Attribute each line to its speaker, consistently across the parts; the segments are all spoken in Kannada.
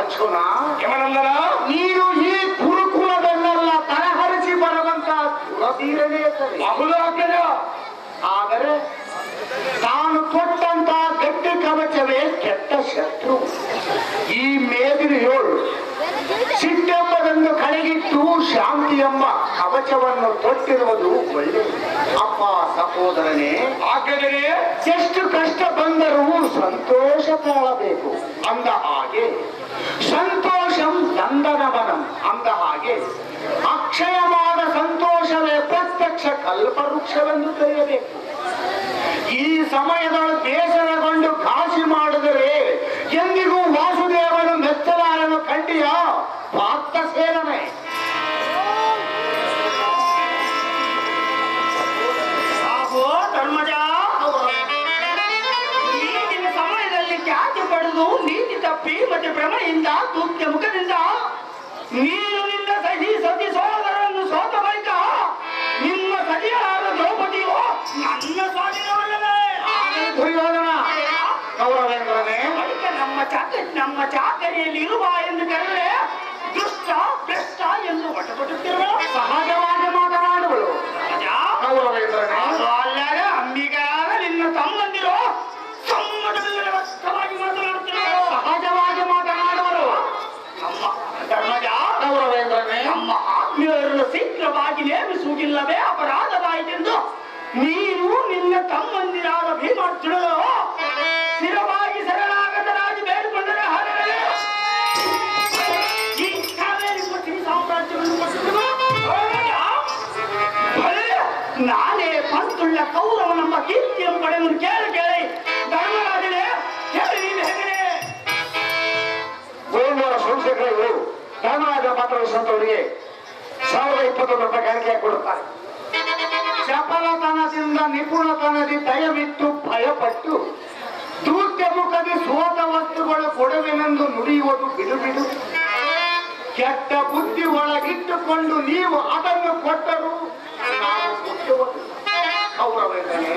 Speaker 1: ಅರ್ಜುನ
Speaker 2: ಯಮನಂದನ,
Speaker 1: ನೀನು ಈ ಗುರುಕುಲದಲ್ಲೆಲ್ಲ ತರಹರಿಸಿ ಬರುವಂತ ದುರಧೀರನೇ
Speaker 2: ಬಹುದಾಗ್ತದ.
Speaker 1: ಆದರೆ ತಾನು ತೊಟ್ಟಂತ ಗಟ್ಟಿ ಕವಚವೇ ಕೆಟ್ಟ ಶತ್ರು. ಈ ಮೇದಿನ 7 ಸಿಟ್ಟೆಂಬುದನ್ನು ಕಳೆಗಿಟ್ಟು ಶಾಂತಿ ಎಂಬ ಕವಚವನ್ನು ತೊಟ್ಟಿರುವುದು ಒಳ್ಳೆಯದು. ಅಪ್ಪ ಸಹೋದರನೇ,
Speaker 2: ಹಾಗಾದರೆ
Speaker 1: ಎಷ್ಟು ಕಷ್ಟ ಬಂದರೂ ಸಂತೋಷ ತಾಳಬೇಕು ಅಂದ ಹಾಗೆ, ಸಂತೋಷಂ ನಂದನವನಂ ಅಂದ ಹಾಗೆ, ಅಕ್ಷಯವಾದ ಸಂತೋಷವೇ ಪ್ರತ್ಯಕ್ಷ ಕಲ್ಪವೃಕ್ಷವೆಂದು ಕರೆಯಬೇಕು. ಈ ಸಮಯದೊಳಗೆ ಬೇಸರಗೊಂಡು ಕಾಶಿ ಮಾಡಿದರೆ ಎಂದಿಗೂ ವಾಸುದೇವನು ಮೆಚ್ಚಲಾರನು ಕಂಡಿಯ ಪಾತ್ರ ಸೇರನೆ.
Speaker 3: ಧರ್ಮಜ, ಈಗಿನ ಸಮಯದಲ್ಲಿ ಖ್ಯಾತಿ ಪಡೆದು ನೀತಿ ತಪ್ಪಿ ಮತ್ತೆ ಭ್ರಮೆಯಿಂದ ತೂಕ್ಯ ಮುಖದಿಂದ ನೀನು ನಿನ್ನ ಸತಿ ಸೋದರನ್ನು ಸೋತ ಬಳಿಕ ನಿಮ್ಮ ಸತಿಯಾದ ದ್ರೌಪದಿಯು ನನ್ನ ಸ್ವಾಧೀನವಲ್ಲವೇ?
Speaker 1: ದುರ್ಯೋಧನ ಕೌರವೇಂದ್ರನೇ,
Speaker 3: ಬಳಿಕ ನಮ್ಮ ಚಾಕರಿಯಲ್ಲಿ ಇರುವ ಎಂದು ಕರೆದರೆ ದುಷ್ಟ ಭ್ರಷ್ಟ ಎಂದು ಒಟ್ಟುಕೊಟ್ಟುತ್ತಿರುವ
Speaker 1: ಸಹಜವಾಗಿ ಮಾತನಾಡುವಳು ಕೌರವೇಂದ್ರನೇ.
Speaker 3: ಅಲ್ಲದೆ ಅಂಬಿಗಾದ ನಿನ್ನ ತಮ್ಮಂದಿರೋ ಸಮ್ಮತದಲ್ಲಿ ವ್ಯಕ್ತವಾಗಿ ಮಾತನಾಡುತ್ತಿರುವ
Speaker 1: ಸಹಜವಾಗಿ ಮಾತನಾಡುವರು
Speaker 3: ನಮ್ಮ ಧರ್ಮಜ
Speaker 1: ಕೌರವೇಂದ್ರನೇ.
Speaker 3: ನಮ್ಮ ಆತ್ಮೀಯರನ್ನು ಶೀಘ್ರವಾಗಿ ನೇಮಿಸುವುದಿಲ್ಲವೇ ಅಪರಾಧವಾಯಿತೆಂದು ನೀನು ನಿನ್ನ ತಮ್ಮಂದಿರಾದ ಭೀಮಾರ್ಜುನರು ಸ್ಥಿರವಾಗಿ ಶರಣಾಗತರಾಗಿ ಬೇಡಿಕೊಂಡರೆ ಹಾಗೆ ಈ ಕಾವೇರಿ ಪಟ್ಟಿನ ಸಾಮ್ರಾಜ್ಯವನ್ನು ಕೊಟ್ಟಿರುವ ನಾನೇ ಪಂತುಳ್ಳ ಕೌರವನೆಂಬ ಕೀರ್ತಿಯನ್ನು ಪಡೆದು ಕೇಳಿ ಧರ್ಮರಾಜನೇ ಹೇಳಿ ನೀನು ಹೇಗೆ
Speaker 1: ಗೋವಿಂದರ ಸೋಮಶೇಖರರು ಧರ್ಮರಾಜ ಮಾತ್ರ ಸಂತವರಿಗೆ 1021 ರೂಪಾಯಿ ಕಾಣಿಕೆ ಕೊಡುತ್ತಾರೆ. ಚಪಲತನದಿಂದ ನಿಪುಣತನದಿ ದಯವಿಟ್ಟು ಭಯಪಟ್ಟು ದೂತ್ಯ ಮುಖದಿ ಸೋತ ವಸ್ತುಗಳು ಕೊಡುವೆನೆಂದು ನುಡಿಯುವುದು ಬಿಡು ಬಿಡು. ಕೆಟ್ಟ ಬುದ್ಧಿ ಒಳಗಿಟ್ಟುಕೊಂಡು ನೀವು ಅದನ್ನು ಕೊಟ್ಟರು ನಾವು ಕೊಟ್ಟುವುದು. ಕೌರವೇಂದ್ರನೇ,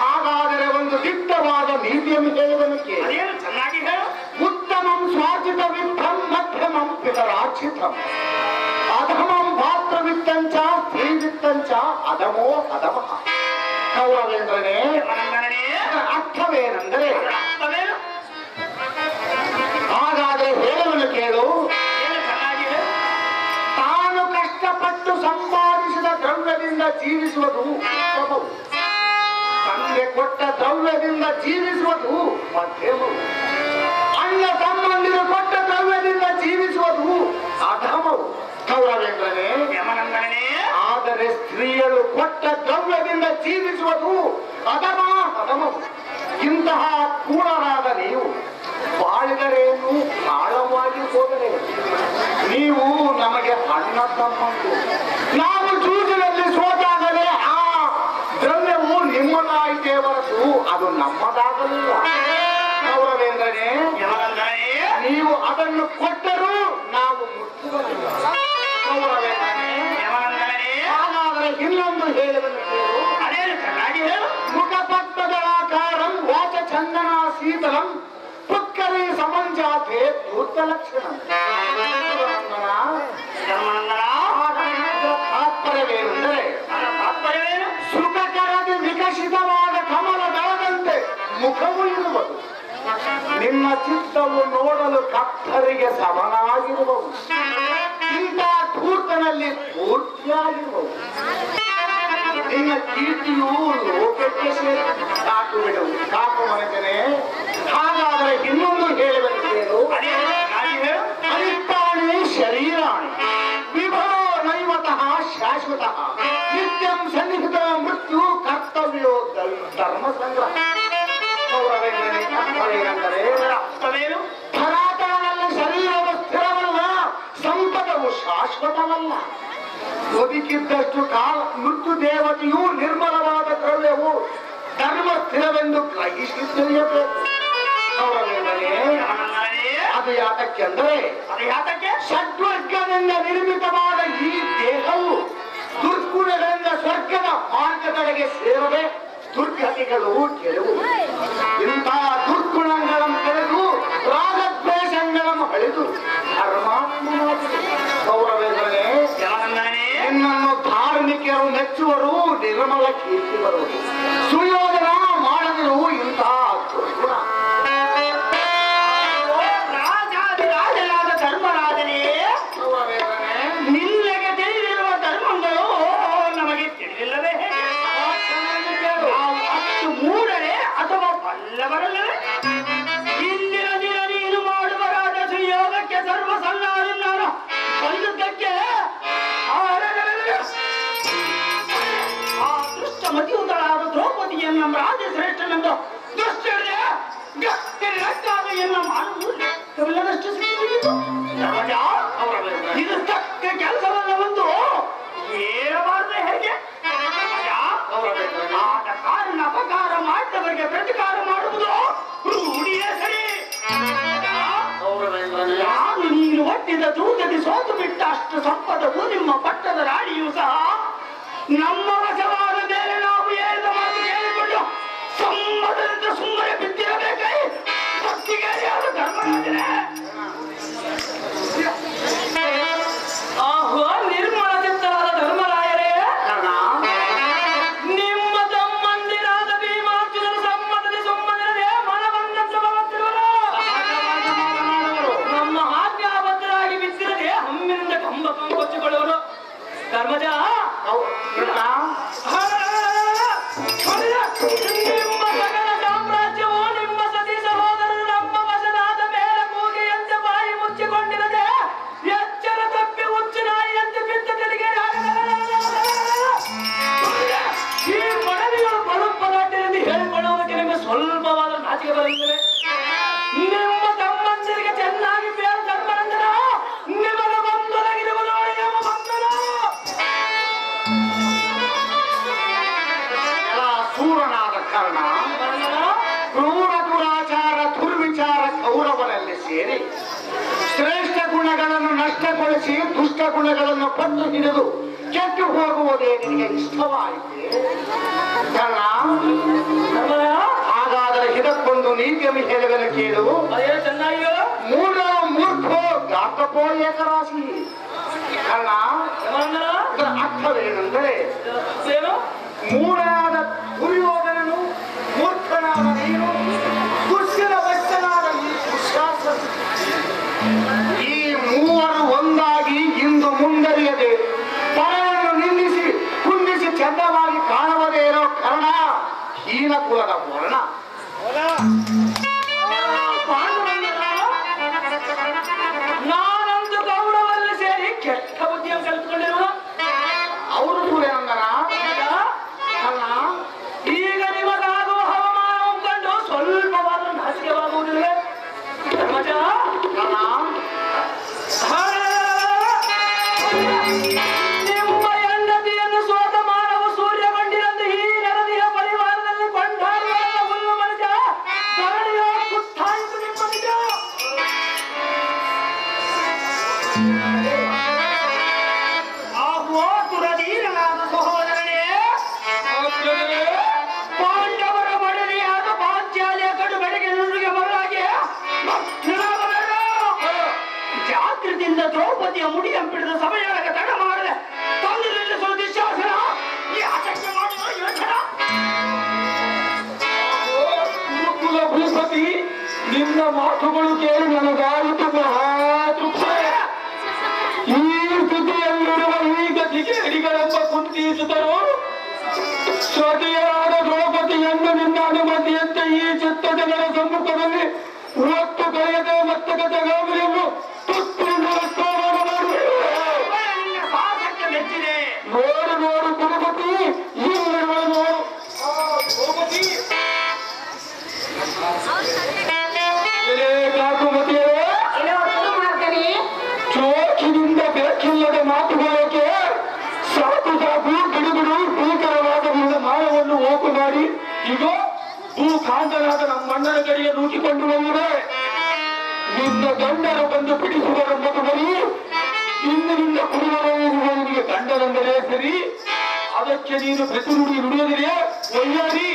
Speaker 1: ಹಾಗಾದರೆ ಒಂದು ದಿಟ್ಟವಾದ ನೀತಿಯನ್ನು ಹೇಳುವನು ಕೇಳಿ.
Speaker 3: ಅದೇನು ಚೆನ್ನಾಗಿ ಹೇಳು.
Speaker 1: ಉತ್ತಮಂ ಸ್ವಾರ್ಜಿತ ವಿತ್ತಂ ಮಧ್ಯಮಂ ಪಿತರಾರ್ಜಿತಂ ಅಧಮಂ ಭಾತೃವಿತ್ತಂಚ ಸ್ತ್ರೀವಿತ್ತಂಚ ಅಧಮೋ ಅಧಮ. ಕೌರವೇಂದ್ರನೇ, ಅರ್ಥವೇನೆಂದರೆ ಹಾಗಾದರೆ ಹೇಳುವನು ಕೇಳು. ತಾನು ಕಷ್ಟಪಟ್ಟು ಸಂಪಾದಿಸಿದ ದ್ರವ್ಯದಿಂದ ಜೀವಿಸುವುದು ಉತ್ತಮವು, ತಂದೆ ಕೊಟ್ಟ ದ್ರವ್ಯದಿಂದ ಜೀವಿಸುವುದು ಮಧ್ಯಮವು, ಅಣ್ಣ ತಮ್ಮಂದಿರು ಕೊಟ್ಟ ದ್ರವ್ಯದಿಂದ ಜೀವಿಸುವುದು ಅಧಮವು. ಕೌರವೇಂದ್ರನೇ, ಆದರೆ ಸ್ತ್ರೀಯರು ಕೊಟ್ಟ ದ್ರವ್ಯದಿಂದ ಜೀವಿಸುವುದು ಅಧಮವು. ಇಂತಹ ಕೂಡರಾದ ನೀವು ಬಾಳಿದರೇನು ಆಳವಾಗಿ ಹೋದರೆ ನೀವು ನಮಗೆ ಅಣ್ಣ ತಮ್ಮಂದು. ನಾವು ಜೂಜಿನಲ್ಲಿ ಸೋತಾಗಲೇ ಆ ದ್ರವ್ಯವು ನಿಮ್ಮದಾಯಿತೇ ಹೊರತು ಅದು ನಮ್ಮದಾಗಲಿಲ್ಲ. ಕೌರವೇಂದ್ರನೇ, ನೀವು ಅದನ್ನು ಕೊಟ್ಟರೂ ನಾವು ಮುಟ್ಟುವುದಿಲ್ಲ. ಕೌರವೇಂದ್ರನೇ, ಹಾಗಾದರೆ ಇನ್ನೊಂದು ಹೇಳುವನ್ನು ಕೇಳು.
Speaker 3: ಅದೇನು ಚೆನ್ನಾಗಿ ಹೇಳು.
Speaker 1: ಮುಖಪದ್ಮದಳಾಕಾರಂ ವಾಚ ಚಂದನ ಶೀತಲಂ ಪುಕ್ಕರಿ ಸಮಂಜಾತೆ ಧೂರ್ತ ಲಕ್ಷಣ. ತಾತ್ಪರ್ಯವೇನೆಂದರೆ ಸುಖಕರದಿ ವಿಕಸಿತವಾದ ಕಮಲ ದಳದಂತೆ ಮುಖವು ಇರುವುದು. ನಿನ್ನ ಚಿತ್ತವು ನೋಡಲು ಕತ್ತರಿಗೆ ಸಮನಾಗಿರುವವು. ಇಂಥ ಧೂರ್ತನಲ್ಲಿ ಪೂರ್ತಿಯಾಗಿರುವವು. ನಿನ್ನ ಕೀರ್ತಿಯು ಲೋಕಕ್ಕೆ ಸೇರಿ ಸಾಕು ಬಿಡು. ಸಾಕು ಮನಕನೇ, ಹಾಗಾದರೆ ಇನ್ನೊಂದು ಹೇಳುವಂತ ಕೇಳು. ಅನಿತ್ಯಾಣಿ ಶರೀರಾಣಿ ವಿಭವೋ ನೈವತಃ ಶಾಶ್ವತಃ ನಿತ್ಯಂ ಸನ್ನಿಹಿತ ಮೃತ್ಯು ಕರ್ತವ್ಯೋ ಧರ್ಮ ಸಂಗ್ರಹ. ಕೌರವೇಂದ್ರನೇ, ಅರ್ಥವೇನೆಂದರೆ ಧರಾತಲದಲ್ಲಿ ಶರೀರವು ಸ್ಥಿರವಲ್ಲ, ಸಂಪದವು ಶಾಶ್ವತವಲ್ಲ. ಬದುಕಿದ್ದಷ್ಟು ಕಾಲ ಮೃತ್ಯು ದೇವತೆಯು ನಿರ್ಮಲವಾದ ದ್ರವ್ಯವು ಧರ್ಮ ಸ್ಥಿರವೆಂದು ಗ್ರಹಿಸಿದ್ದೇವೆ. ಕೌರವೇಂದ್ರನೇ, ಅದು ಯಾತಕ್ಕೆಂದರೆ ಷಡ್ವರ್ಗದಿಂದ ನಿರ್ಮಿತವಾದ ಈ ದೇಹವು ದುರ್ಗುಣಗಳಿಂದ ಸ್ವರ್ಗದ ಮಾರ್ಗದೆಡೆಗೆ ಸೇರದೆ ದುರ್ಗತಿಗಳು ಕೆಲವು. ಇಂತಹ ದುರ್ಗುಣಗಳನ್ನು ತೆಗೆದು ರಾಗದ್ವೇಷಗಳನ್ನು ಅಳಿದು ಧರ್ಮಾತ್ಮನಾಗಿದೆ. ಗೌರವೇಂದ್ರನೇ,
Speaker 3: ಯಮನಂದನೇ,
Speaker 1: ನಿನ್ನನ್ನು ಧಾರ್ಮಿಕರು ಮೆಚ್ಚುವರು, ನಿರ್ಮಲ ಕೀರ್ತಿ ಬರುವುದು. ಸುಯೋಧನ ಮಾಡದಿರು ಇಂತಹ ದುರ್ಗುಣ.
Speaker 3: ರಾಜಾದಿರಾಜನಾದ ಧರ್ಮರಾಜನೇ,
Speaker 1: ಗೌರವೇಂದ್ರನೇ,
Speaker 3: ನಿನ್ನಗೆ ತಿಳಿದಿರುವ ಧರ್ಮಗಳು ನಮಗೆ ತಿಳಿದಿಲ್ಲವೇ ಹೇಗೆ? ನಾವು ಅಷ್ಟು ಮೂಢರೇ ಅಥವಾ ಬಲ್ಲವರಲ್ಲವೇ? ಇಂದಿನ ದಿನ ನೀನು ಮಾಡುವ ರಾಜ ಸುಯೋಗಕ್ಕೆ ಸರ್ವ ಸನ್ನಾರನ್ನಾರ ಬಲ್ಲದಕ್ಕೆ ಆ ದುಷ್ಟ ಮತಿಯುತಳಾದ ದ್ರೌಪದಿಯನ್ನು ನಮ್ಮ ರಾಜ ಶ್ರೇಷ್ಠನೆಂದು ದುಷ್ಟರೇ ಗಟ್ಟಿರಕ್ಕಾಗೆಯನ್ನು ಮಾಡುವುದು ಲೆಕ್ಕವಿಲ್ಲದಷ್ಟು ಸಿಕ್ಕಿತು. ರಾಜ, ಇದು ತಕ್ಕ ಕೆಲಸವಲ್ಲ, ಒಂದು ಹೇಳಬಾರದೆ ಹೇಗೆ? ರಾಜ, ಆದ ಕಾರಣ ಅಪಕಾರ ಮಾಡಿದವರಿಗೆ ಪ್ರತಿಕಾರ ಮಾಡುವುದು ರೂಢಿಯೇ ಸರಿ. ನಾನು ನೀನು ಒಟ್ಟಿದ ತೂಗದಿ ಸೋತು ಬಿಟ್ಟ ಅಷ್ಟು ಸಂಪದವು ನಿಮ್ಮ ಪಟ್ಟದ ರಾಣಿಯೂ ಸಹ ನಮ್ಮ ವಶವಾದ ಮೇಲೆ ನಾವು ಹೇಳಿದ ಮಾತು ಕೇಳಿಕೊಂಡು ಸಮ್ಮತದಿಂದ ಸುಮ್ಮನೆ ಬಿದ್ದಿರಬೇಕೈ ಭಕ್ತಿಗೆ ಧರ್ಮರಾಜನೇ. ಆಹೋ ನಿರ್ಮಲ ಚಿತ್ತರಾದ ಧರ್ಮರಾಯರೇ, ನಿಮ್ಮ ತಮ್ಮಂದಿರಾದ ಭೀಮಾರ್ಜುನರ ಸಮ್ಮತದ ಸುಮ್ಮನಿರದೆ ಮನವಂದಂತ ಬರುತ್ತಿರುವರು. ನಮ್ಮ ಆಜ್ಞಾಬದ್ಧರಾಗಿ ಬಿದ್ದಿರದೆ ಹಮ್ಮಿನಿಂದ ಕಂಬ ಕೊಚ್ಚಿಕೊಳ್ಳುವರು. ಧರ್ಮಜ, ನಿಮ್ಮ ಸಕಲ ಸಾಮ್ರಾಜ್ಯವು ನಿಮ್ಮ ಸತಿ ಸಹೋದರರು ನಮ್ಮ ವಶನಾದ ಮೇಲೆ ಕೂಗಿಯಂತೆ ಬಾಯಿ ಮುಚ್ಚಿಕೊಂಡಿರದೆ ಎಚ್ಚರ ತಪ್ಪಿ ಹುಚ್ಚು ನಾಯಿಯಂತೆ ಬಿದ್ದ ತೆರಿಗೆ ಈ ಮನವಿಗಳು ಬಲುಪದಾಟಿನಲ್ಲಿ ಹೇಳಿಕೊಳ್ಳುವುದಕ್ಕೆ ನಿಮಗೆ ಸ್ವಲ್ಪವಾದ ನಾಚಿಕೆ ಬರಲಿದೆ. ನಿಮ್ಮ ತಮ್ಮಂದಿರಿಗೆ ಚೆನ್ನಾಗಿ ಬೇರೆ ಧರ್ಮರಂಜನ ನಿಮಗೆ ಬಂದೊದಗಿರುವ ನೋಡಿ ಎಂಬ ಭಕ್ತರು
Speaker 1: ಸೂರನಾದ ಕಾರಣ ಕ್ರೂರ ದುರಾಚಾರ ದುರ್ವಿಚಾರ ಕೌರವರಲ್ಲಿ ಸೇರಿ ಶ್ರೇಷ್ಠ ಗುಣಗಳನ್ನು ನಷ್ಟಗೊಳಿಸಿ ದುಷ್ಟ ಗುಣಗಳನ್ನು ಪಟ್ಟು ಹಿಡಿದು ಕೆಟ್ಟು ಹೋಗುವುದೇ ನಿನಗೆ ಇಷ್ಟವಾಯಿತೆ? ಕಾರಣ ಹಾಗಾದರೆ ಇದಕ್ಕೊಂದು ನೀತಿಯನ್ನು ಹೇಳುವೆನು ಕೇಳು.
Speaker 3: ಅದೇ ಚೆನ್ನಾಗಿಯೋ
Speaker 1: ಮೂಢ ಮೂರ್ಖೋ ಗಾತಪೋ ಏಕರಾಶಿ. ಕಾರಣ ಇದರ ಅರ್ಥವೇನೆಂದರೆ,
Speaker 3: ಏನು?
Speaker 1: ಮೂಢನಾದ ದುರ್ಯೋಧನನು, ಮೂರ್ಖನಾದ ನೀನು, ದುಶ್ಯನ ವಶ್ಯನಾದ ಈ ದುಶ್ಯಾಸನ, ಈ ಮೂವರು ಒಂದಾಗಿ ಇಂದು ಮುಂದರಿಯದೆ ಪರವನ್ನು ನಿಲ್ಲಿಸಿ ಕುಂದಿಸಿ ಚಂದವಾಗಿ ಕಾಣುವುದೇ ಇರೋ ಕಾರಣ ಹೀನ ಕುಲದ ವರ್ಣ.
Speaker 3: ನಾನಂದು ಗೌರವಲ್ಲಿ ಸೇರಿ ಕೆಟ್ಟ ಬುದ್ಧಿಯನ್ನು ಕಲಿತುಕೊಂಡಿರುವ
Speaker 1: ಅವರು ಸೂರ್ಯನಂದನ ಅಲ್ಲ,
Speaker 3: ಈಗ ನಿಮಗಾಗುವ ಹವಾಮಾನವನ್ನು ಕಂಡು ಸ್ವಲ್ಪವಾದ ನಾಚಿಕೆವಾಗುವುದಿಲ್ಲ. ಧರ್ಮಜ, ನಿಮ್ಮ ಹೆಂಡತಿಯನ್ನು ಸೋತ ಮಾನವ ಸೂರ್ಯಗೊಂಡಿರಂದು ಈ ನೆರದಿಯ ಪರಿವಾರದಲ್ಲಿ ಕೊಂಡಾಡುವ ಹುಲ್ಲು ಮನುಜ ಧರಣಿಯ ಕುತ್ತಾಯಿತು ನಿಮ್ಮ ನಿಜ. ಆಹೋ ದುರಧೀರನಾದ ಸಹೋದರನೇ, ಪಾಂಡವರ ಮಡಲಿಯಾದ ಪಾಂಚಾಲಿಯ ಕಡು ಬೆಳಗ್ಗೆ ನುಡಿಗೆ ಮರಳಾಗಿ ಭಕ್ತರಾಗಬೇಡ. ಜಾಗೃತಿಯಿಂದ ದ್ರೌಪದಿಯ ಮುಡಿಯಂಪಿಡಿದ ಸಮಯಕ್ಕೆ ತಡ ಮಾಡದೆ ತಂದು ನಿಲ್ಲಿಸುವ ದುಶ್ಯಾಸನ ಈ ಆಟಕ್ಕೆ ಮಾಡಿದ ಯೋಚನ.
Speaker 2: ಗುರುಕುಲ ಭೂಪತಿ, ನಿನ್ನ ಮಾತುಗಳು ಕೇಳಿ ನನಗಾಯಿತು ಮಹಾತೃಪ್ತಿ. ಈ ಸ್ಥಿತಿಯಲ್ಲಿರುವ ಈ ಗತಿಗೆ ಅಡಿಗಳೆಂಬ ಕುಂತಿಸುತ್ತರು ಸ್ವತಿಯರಾದ ದ್ರೌಪದಿಯನ್ನು ನಿನ್ನ ಅನುಮತಿಯಂತೆ ಈ ಚಿತ್ತ ಜನರ ಸಮ್ಮುಖದಲ್ಲಿ ಒತ್ತು ಕರೆಯದೆ ಮಸ್ತಕದ ಗಾಬರಿಯನ್ನು
Speaker 3: ನಿನ್ನ ಸಾಹಸಕ್ಕೆ ಮೆಚ್ಚಿದೆ.
Speaker 2: ನೋಡು ನೋಡು ಗುರುಪತಿ, ಇಲ್ಲಿರುವ ನೋಡು ದ್ರೌಪದಿ. ಕಾಕುಮತಿಯರೇ, ಚೋಕಿನಿಂದ ಬೇಕಿಲ್ಲದ ಮಾತುಗಳಕ್ಕೆ ಸಾಕು ಸಾಕು ಬಿಡುಬಿಡು ಭೀಕರವಾದದಿಂದ ಮಾನವನ್ನು ಓಪು ಮಾಡಿ ಈಗ ಭೂಕಾಂತನಾದ ನಮ್ಮಣ್ಣನ ಕಡೆಗೆ ನೂಕಿಕೊಂಡು ಬಂದಿದೆ. ನಿನ್ನ ಗಂಡರು ಬಂದು ಬಿಡಿಸುವರೆಂಬುದು ಬರೀ ಇಂದಿನಿಂದ ಕುಡಿಯುವವನಿಗೆ ಗಂಡನೆಂದರೆ ಸರಿ. ಅದಕ್ಕೆ ನೀನು ಬೆತ್ತು ನುಡಿಯುವುದಿದೆಯೇ ಒಯ್ಯಾರಿ?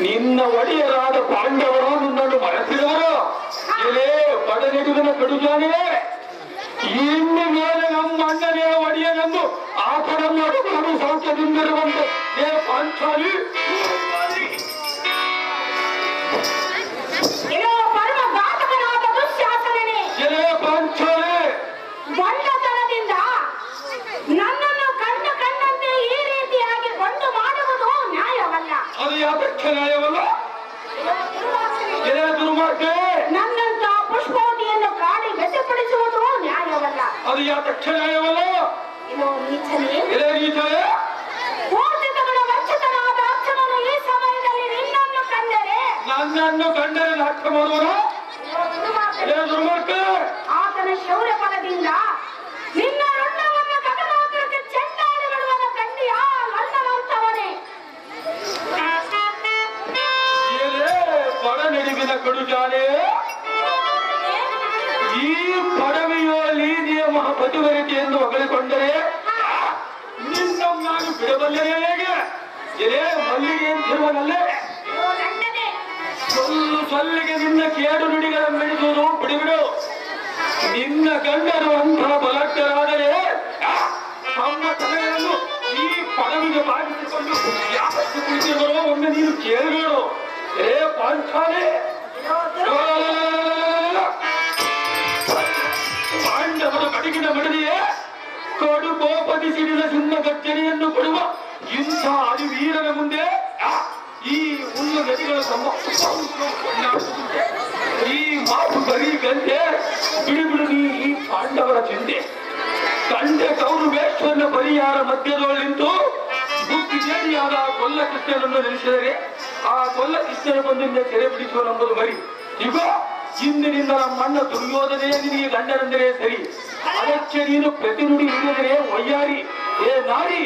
Speaker 2: ನಿನ್ನ ಒಡೆಯರಾದ ಪಾಂಡವರು ನಿನ್ನನ್ನು ಮರೆತಿರುವರು. ಎಲೆ ಬಡನೆಡುಗನ ಕಡುಜಾನೇ, ಇನ್ನು ಮೇಲೆ ನಮ್ಮ ಅಣ್ಣನೇ ಒಡೆಯನೆಂದು ಆತನನ್ನು ಅಡುಕೊಂಡು ಸೌಖ್ಯದಿಂದಿರುವಂತೆ ಏ ಪಾಂಚಾಲಿ. ಎಲೆ ಪಾಂಚಾಲಿ,
Speaker 4: ಬಂಡತನದಿಂದ ನನ್ನನ್ನು ಕಂಡಂತೆ ಈ ರೀತಿಯಾಗಿ ಗೊಂಡು ಮಾಡುವುದು ನ್ಯಾಯವಲ್ಲ.
Speaker 2: ಅದು ಯಾತಕ್ಕೆ ನ್ಯಾಯವಲ್ಲ? ಎಲೆ ದುರ್ಮಾರ್ಗ,
Speaker 4: ನನ್ನಂತ ಪುಷ್ಪವತಿಯನ್ನು ಕಾಡಿ ವ್ಯತ್ಯಪಡಿಸುವುದು ನ್ಯಾಯವಲ್ಲ.
Speaker 2: ಅದು ಯಾತಕ್ಕೆ ನ್ಯಾಯವಲ್ಲ?
Speaker 4: ಇದು ನೀಚನೇ.
Speaker 2: ಎಲೆ ನೀಚನೇ,
Speaker 4: ಪೂಜಿತಗಳ ವಂಚಿತನಾದ ಅರ್ಜುನನು ಈ ಸಮಯದಲ್ಲಿ ನಿನ್ನನ್ನು ಕಂಡರೆ
Speaker 2: ನನ್ನನ್ನು ಕಂಡರೆ ನಾಟ್ಯ ಮಾಡುವರು. ಎಲೆ ದುರ್ಮಾರ್ಗ,
Speaker 4: ಆತನ ಶೌರ್ಯ ಫಲದಿಂದ ನಿನ್ನ ರುಂಡವನ್ನು ಗಗನಕ್ಕೆ ಚೆಂಡಾಡಿ ಬಿಡುವನ ಕಂಡಿಯ ಲಂಡನಂತವನೇ.
Speaker 2: ಎಲೆ ಬಡನೆಡುಗಿನ ಕಡುಜಾನೆ, ಈ ಪಡವೆಯಲ್ಲಿ ನಿಯಮ ಪತಿವರಿಕೆ ಎಂದು ಹೊಗಳಿಕೊಂಡರೆ ನಿನ್ನ ನಾನು ಬಿಡಬಲ್ಲೆ ಹೇಗೆ? ಎಲೆ ಮಲ್ಲಿಗೆ ಅಂತಿರುವನಲ್ಲೇ, ಸೊಲ್ಲಿಗೆ ನಿನ್ನ ಕೇಡು ನುಡಿಗಳ ಮೆಡಿಸುವುದು ಬಿಡಿಬಿಡು. ನಿನ್ನ ಗಂಡರು ಅಂತಹ ಬಲಕ್ಕರಾದರೆ ತಮ್ಮ ತಲೆಗಳನ್ನು ಈ ಪಡವಿಗೆ ಬಾಗಿಸಿಕೊಂಡು ಯಾವತ್ತು ಕುಳಿತಿರುವರೋ ಒಮ್ಮೆ ನೀನು ಕೇಳಬೇಡು. ಏ ಪಾಂಚಾಲೆ, ಪಾಂಡವರ ಬಡಗಿನ ಮಡದಿಯೇ, ಕಡು ಕೋಪದಿ ಸಿಡಿದ ಸಿಂಹ ಗರ್ಜನೆಯನ್ನು ಕೊಡುವ ಇಂಥ ಅರಿವೀರನ ಮುಂದೆ ಈ ಹುಲ್ಲು ನದಿಗಳ ಈ ಮಾತು ಬರೀ ಗಂಟೆ ಬಿಡುಬಿಡು ನೀ ಈ ಪಾಂಡವರ ಚಿಂತೆ. ಕಂಡೆ ಕೌರವೇಶ್ವರನ ಪರಿಹಾರ ಮಧ್ಯದೊಳಗೆ ನಿಂತು ಬುದ್ಧಿ ಜೇಡಿಯಾದ ಕೊಲ್ಲ ಕೃಷ್ಣನನ್ನು ನೆನೆಸಿದರೆ ಆ ಕೊಲ್ಲ ಕೃಷ್ಣನ ಬಂದಿಂದ ಸೆರೆ ಬಿಡಿಸುವನೆಂಬುದು ಬರಿ. ಈಗ ಇಂದಿನಿಂದ ನಮ್ಮಣ್ಣ ದುರ್ಯೋಧನೆ ನಿನಗೆ ಗಂಡನೆಂದರೆ ಸರಿ. ಅದಕ್ಕೆ ನೀನು ಪ್ರತಿ ನುಡಿ ಹಿಡಿದರೆ ಒಯ್ಯಾರಿ. ಏ ನಾರಿ,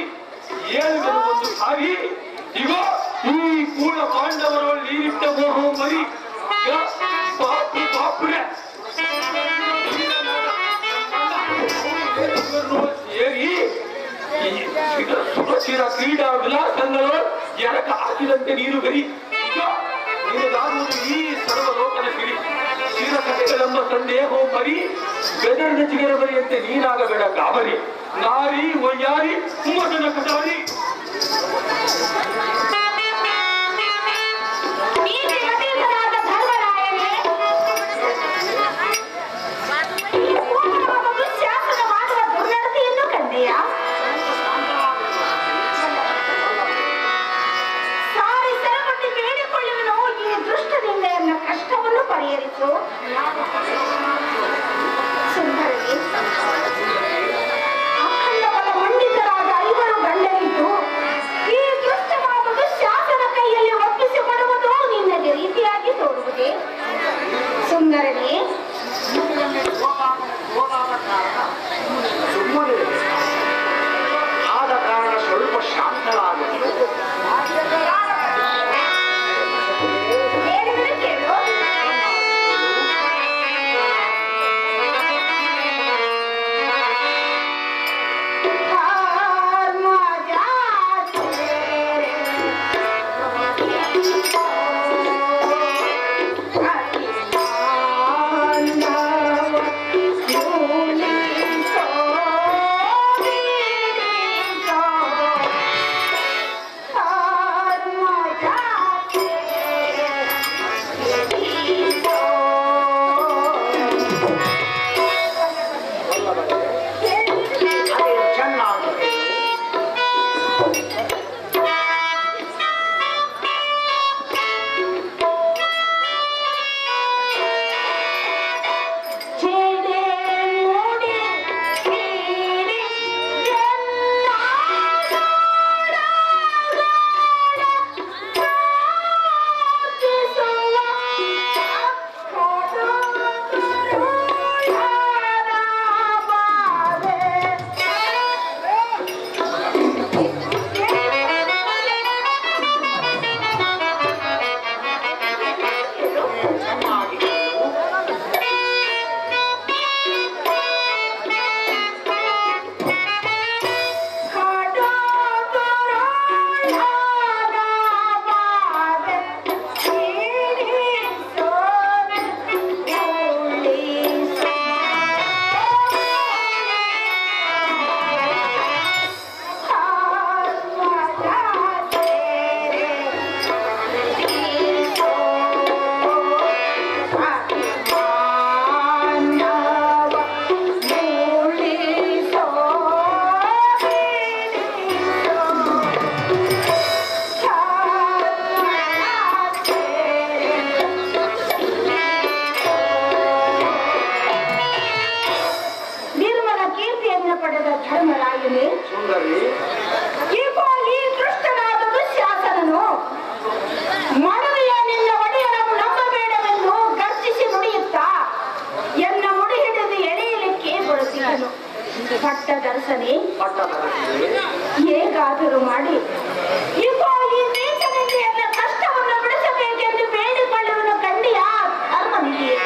Speaker 2: ಏಳು ಒಂದು ಸಾರಿ. ಈಗ ಈ ಕೂಡ ಪಾಂಡವರಲ್ಲಿ ನೀರಿಟ್ಟ ಮೋಹ ಮರಿ ಪಾಪು ಪಾಪುರೆ ಸೇರಿ ಸುರಕ್ಷಿತ ಕ್ರೀಡಾ ವಿಲಾಸಗಳು ಎರಕ ಹಾಕಿದಂತೆ ನೀರು ಗರಿ. ನಿನಗಾಗುವುದು ಈ ಸರ್ವಲೋಕದ ಕಿಡಿ. ಶಿರಕಥೆಗಳೆಂಬ ಸಂದೇಹೋ ಮರಿ, ಬೆದರಿನ ಚಿಗರ ಬರಿಯಂತೆ ನೀನಾಗಬೇಡ ಗಾಬರಿ. ನಾರಿ ಒಯ್ಯಾರಿ ಮಗನ ಕಟಾರಿ.
Speaker 4: ಕಷ್ಟವನ್ನು ಪರಿಹರಿಸು. ಸುಂದರನೇ, ಅಖಂಡ ಬಲ ಮಂಡಿತರಾದ ಐವರು ಗಂಡರಿದ್ದು ಈ ದುಷ್ಟ
Speaker 1: ಪಟ್ಟದರಲ್ಲಿ
Speaker 4: ಹೇಗಾದರೂ ಮಾಡಿ ಇಗೋ ಈ ನೀಚನಿಂದ ಎಲ್ಲ ಕಷ್ಟವನ್ನು ಬಿಡಿಸಬೇಕೆಂದು ಬೇಡಿಕೊಳ್ಳುವನು ಕಂಡಿಯ ಧರ್ಮನಿಗೆ.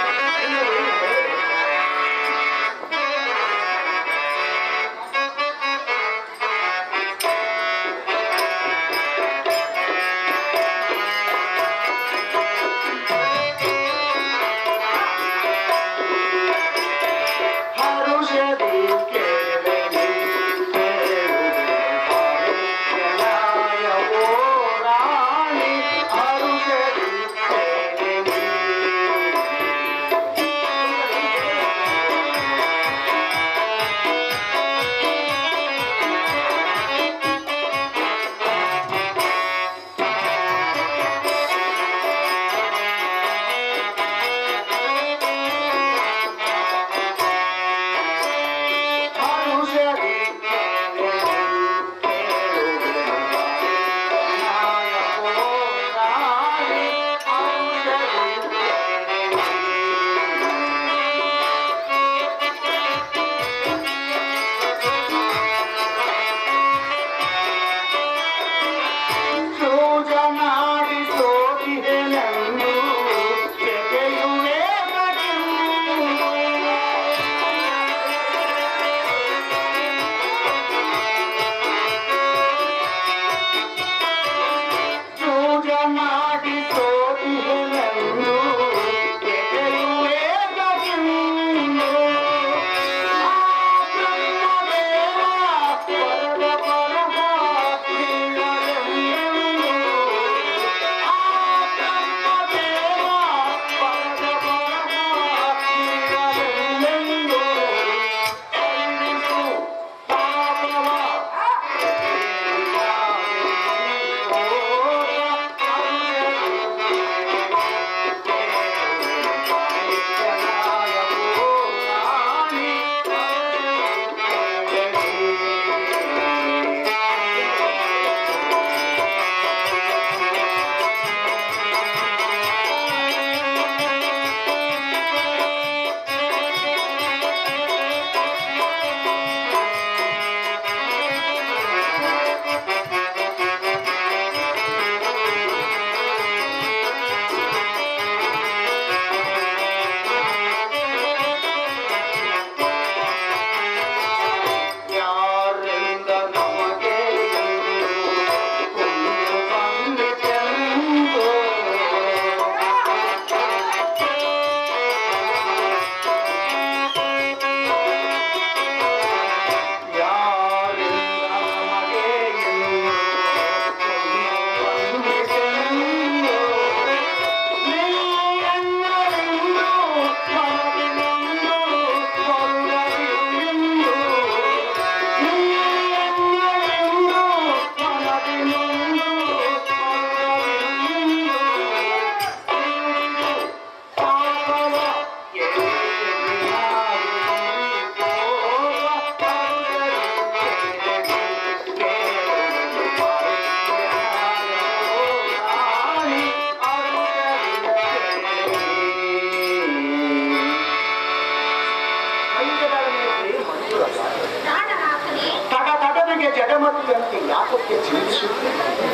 Speaker 1: ಜಗಮತ್ತಿಯಂತೆ ಯಾತಕ್ಕೆ ಚಿಂತಿಸುತ್ತೀರಿ?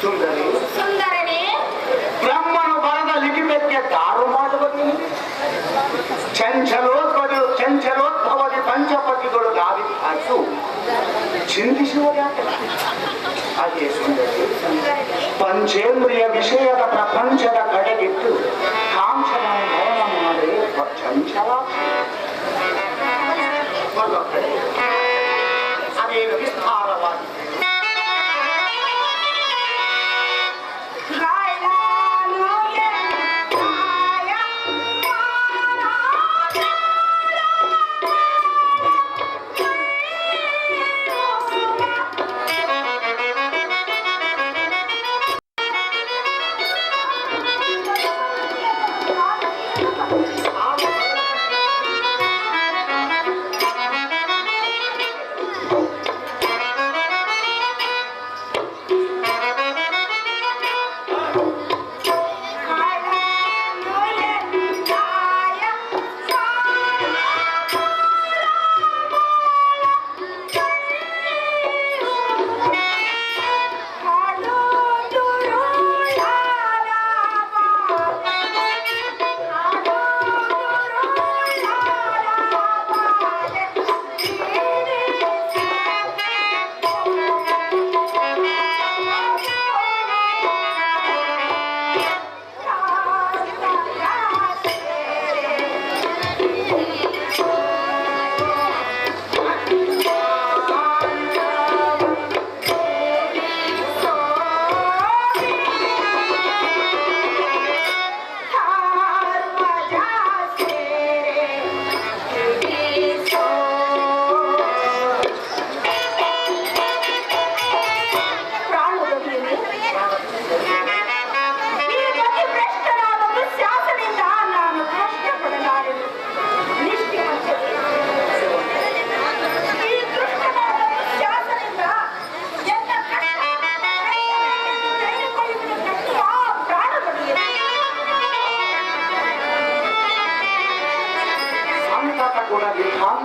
Speaker 1: ಸುಂದರಿ
Speaker 4: ಸುಂದರನೇ,
Speaker 1: ಬ್ರಹ್ಮನು ಬರದ ಲಿಖಿತಕ್ಕೆ ದಾರು ಮಾಡುವುದು ಚಂಚಲೋದ್ಭವದಿ ಪಂಚಪತಿಗಳು ಗಾಳಿ ಹಾಕಿ ಚಿಂತಿಸುವ ಯಾಕೆ? ಹಾಗೆ ಸುಂದರಿ ಪಂಚೇಂದ್ರಿಯ ವಿಷಯದ ಪ್ರಪಂಚದ ಕಡೆಗಿಟ್ಟು ಕಾಂಕ್ಷವನ್ನು ಮೌನ ಮಾಡಿ ಚಂಚಲ ಅದೇನು ವಿಸ್ತಾರವಾಗಿ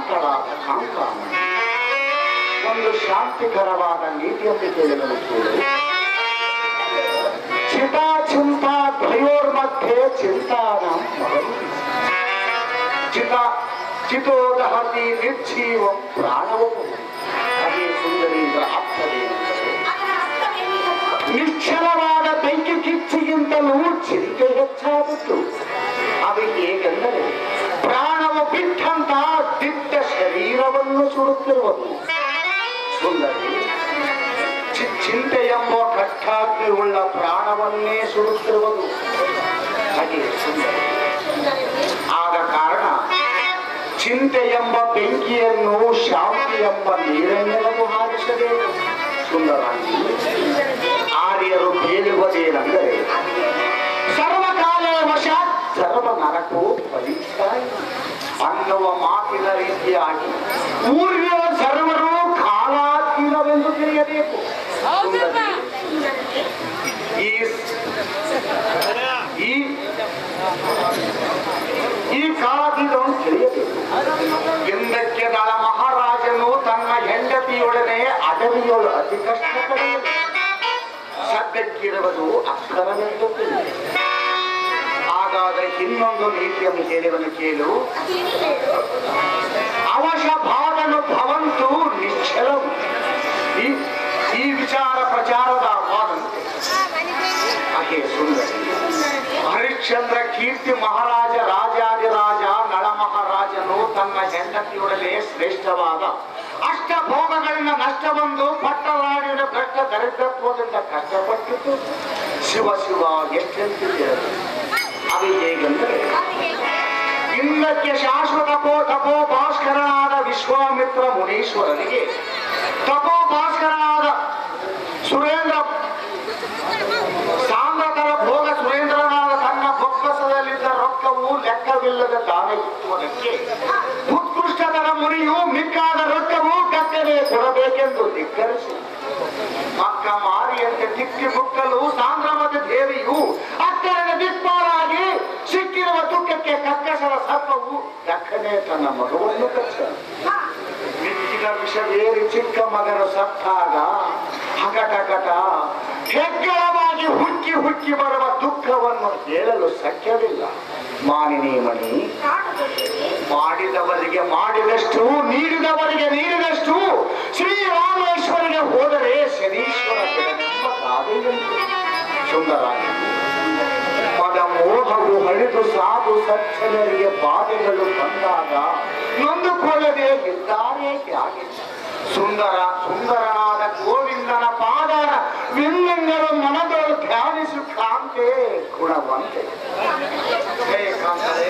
Speaker 1: ಶಾಂತಳಾದ ಕಾಂಕಾಮಣಿ ಒಂದು ಶಾಂತಿಕರವಾದ ನೀತಿಯಲ್ಲಿ ಕೇಳಲು ಕೇಳಿ ಚಿತಾ ಚಿಂತಾ ದ್ವಯೋರ್ಮಧ್ಯೆ ಚಿಂತಾನ ಚಿತೋದಹತಿ ನಿರ್ಜೀವಂ ಪ್ರಾಣವಪು. ಅದೇ ಸುಂದರೀಂದ್ರ ಅರ್ಥವೇನೆಂದರೆ ನಿಶ್ಚಲವಾದ ಬೆಂಕಿ ಕಿಚ್ಚಿಗಿಂತಲೂ ಚಿಂತೆ ಹೆಚ್ಚಾದದ್ದು. ಅದು ಹೇಗೆಂದರೆ ಪ್ರಾಣವು ಬಿಟ್ಟಂತ ದಿಟ್ಟ ಶರೀರವನ್ನು ಸುಡುತ್ತಿರುವುದು. ಸುಂದರಿ ಚಿಂತೆ ಎಂಬ ಕಟ್ಟಾಗ್ನಿ ಉಳ್ಳ ಪ್ರಾಣವನ್ನೇ ಸುಡುತ್ತಿರುವುದು. ಹಾಗೆ ಸುಂದರಿ ಆದ ಕಾರಣ ಚಿಂತೆ ಎಂಬ ಬೆಂಕಿಯನ್ನು ಶಾಂತಿ ಎಂಬ ನೀರನ್ನೆಲ್ಲವೂ ಹಾರಿಸಬೇಕು. ಸುಂದರಾಗಿ ಆರ್ಯರು ಹೇಳುವುದೇನೆಂದರೆ ಸರ್ವಕಾಲೇ ವಶಾತ್ ಸರ್ವ ನರಕೋ ಫಲಿತಾಯಿ ಅನ್ನುವ ಮಾತಿನ ರೀತಿಯಾಗಿ ಊರ್ಯ ಸರ್ವರು ಕಾಲಾಧೀನವೆಂದು ತಿಳಿಯಬೇಕು. ಈ ಕಾಲಾಧೀನವನ್ನು ತಿಳಿಯಬೇಕು. ಹಿಂದಕ್ಕೆ ನಳ ಮಹಾರಾಜನು ತನ್ನ ಹೆಂಡತಿಯೊಡನೆ ಅಡವಿಯೊಳು ಅತಿ ಕಷ್ಟಪಡಲು ಸದ್ಯಕ್ಕಿರುವುದು ಅಕ್ಷರವೆಂದು ತಿಳಿದೆ. ಹಾಗಾದರೆ ಇನ್ನೊಂದು ನೀತಿಯನ್ನು ಹೇಳುವನು ಕೇಳು. ಅವಶ ಭಾವನು ಭವಂತು ನಿಶ್ಚಲಂ. ಈ ವಿಚಾರ ಪ್ರಚಾರದ ವಾದಂತೆ ಹಾಗೆ ಸುಂದರಿ ಹರಿಶ್ಚಂದ್ರ ಕೀರ್ತಿ ಮಹಾರಾಜ ರಾಜಾದಿರಾಜ ನಳ ಮಹಾರಾಜನು ತನ್ನ ಹೆಂಡತಿಯೊಡನೆ ಶ್ರೇಷ್ಠವಾದ ಅಷ್ಟಭೋಗಗಳಿಂದ ನಷ್ಟ ಬಂದು ಪಟ್ಟರಾಡಿನ ಭ್ರಷ್ಟ ದರಿದ್ರತ್ವದಿಂದ ಕಷ್ಟಪಟ್ಟಿದ್ದು ಶಿವ ಶಿವ ಎಷ್ಟೆಂತಿದ್ದರು. ಅದು ಹೇಗೆಂದರೆ ಇಂದ್ರಕ್ಕೆ ಶಾಶ್ವತ ತಪೋ ಭಾಸ್ಕರನಾದ ವಿಶ್ವಾಮಿತ್ರ ಮುನೀಶ್ವರನಿಗೆ ತಪೋ ಭಾಸ್ಕರನಾದ ಸುರೇಂದ್ರ ಸಾಂದ್ರತರ ಭೋಗ ಸುರೇಂದ್ರನಾದ ತನ್ನ ಬೊಕ್ಕಸದಲ್ಲಿದ್ದ ರೊಕ್ಕವು ಲೆಕ್ಕವಿಲ್ಲದ ದಾನ ಇಟ್ಟುವುದಕ್ಕೆ ಉತ್ಕೃಷ್ಟತರ ಮುನಿಯು ಮಿಕ್ಕಾದ ರೊಕ್ಕವು ಕಕ್ಕನೆ ಕೊಡಬೇಕೆಂದು ಧಿಕ್ಕರಿಸಿ ಮಕ್ಕ ಮಾರಿಯಂತೆ ತಿಕ್ಕಿ ಮುಕ್ಕಲು ಸಾಂದ್ರಮದ ದೇವಿಯು ಅಕ್ಕರದ ದಿಕ್ಪಾಲಾಗಿ ಸಿಕ್ಕಿರುವ ದುಃಖಕ್ಕೆ ಕಕ್ಕಸದ ಸರ್ಪವು ದಕ್ಕನೆ ತನ್ನ ಮಗುವನ್ನು ಕಚ್ಚ ಮಿಕ್ಕಿದ ವಿಷವೇರಿ ಚಿಕ್ಕ ಮಗನ ಸತ್ತಾಗ ಹಗಟಗಟ ಹೆಗ್ಗಳವಾಗಿ ಹುಕ್ಕಿ ಹುಕ್ಕಿ ಬರುವ ದುಃಖವನ್ನು ಹೇಳಲು ಸಾಧ್ಯವಿಲ್ಲ. ಮಾನಿನಿ ಮಣಿ ಮಾಡಿದವರಿಗೆ ಮಾಡಿದಷ್ಟು ನೀಡಿದವರಿಗೆ ನೀಡಿದಷ್ಟು ಶ್ರೀರಾಮೇಶ್ವರಿಗೆ ಹೋದರೆ ಶನೀಶ್ವರ ಎಂಬ ಗಾದೆಯುಂಟು. ಸುಂದರಾಗಿ ಮದ ಮೋಹವು ಹಳಿದು ಸಾಧು ಸಜ್ಜನರಿಗೆ ಬಾಧೆಗಳು ಬಂದಾಗ ನೊಂದುಕೊಳ್ಳದೆ ಇದ್ದಾರೆ ಯಾಕೆ? ಸುಂದರನಾದ ಗೋವಿಂದನ ಪಾದರ ವಿಂಗಂಗರ ಮನದೊಳು ಧ್ಯಾನಿಸು ಕಾಂತೆ ಗುಣವಂತೆ. ಹೇ ಕಾಂತರೇ,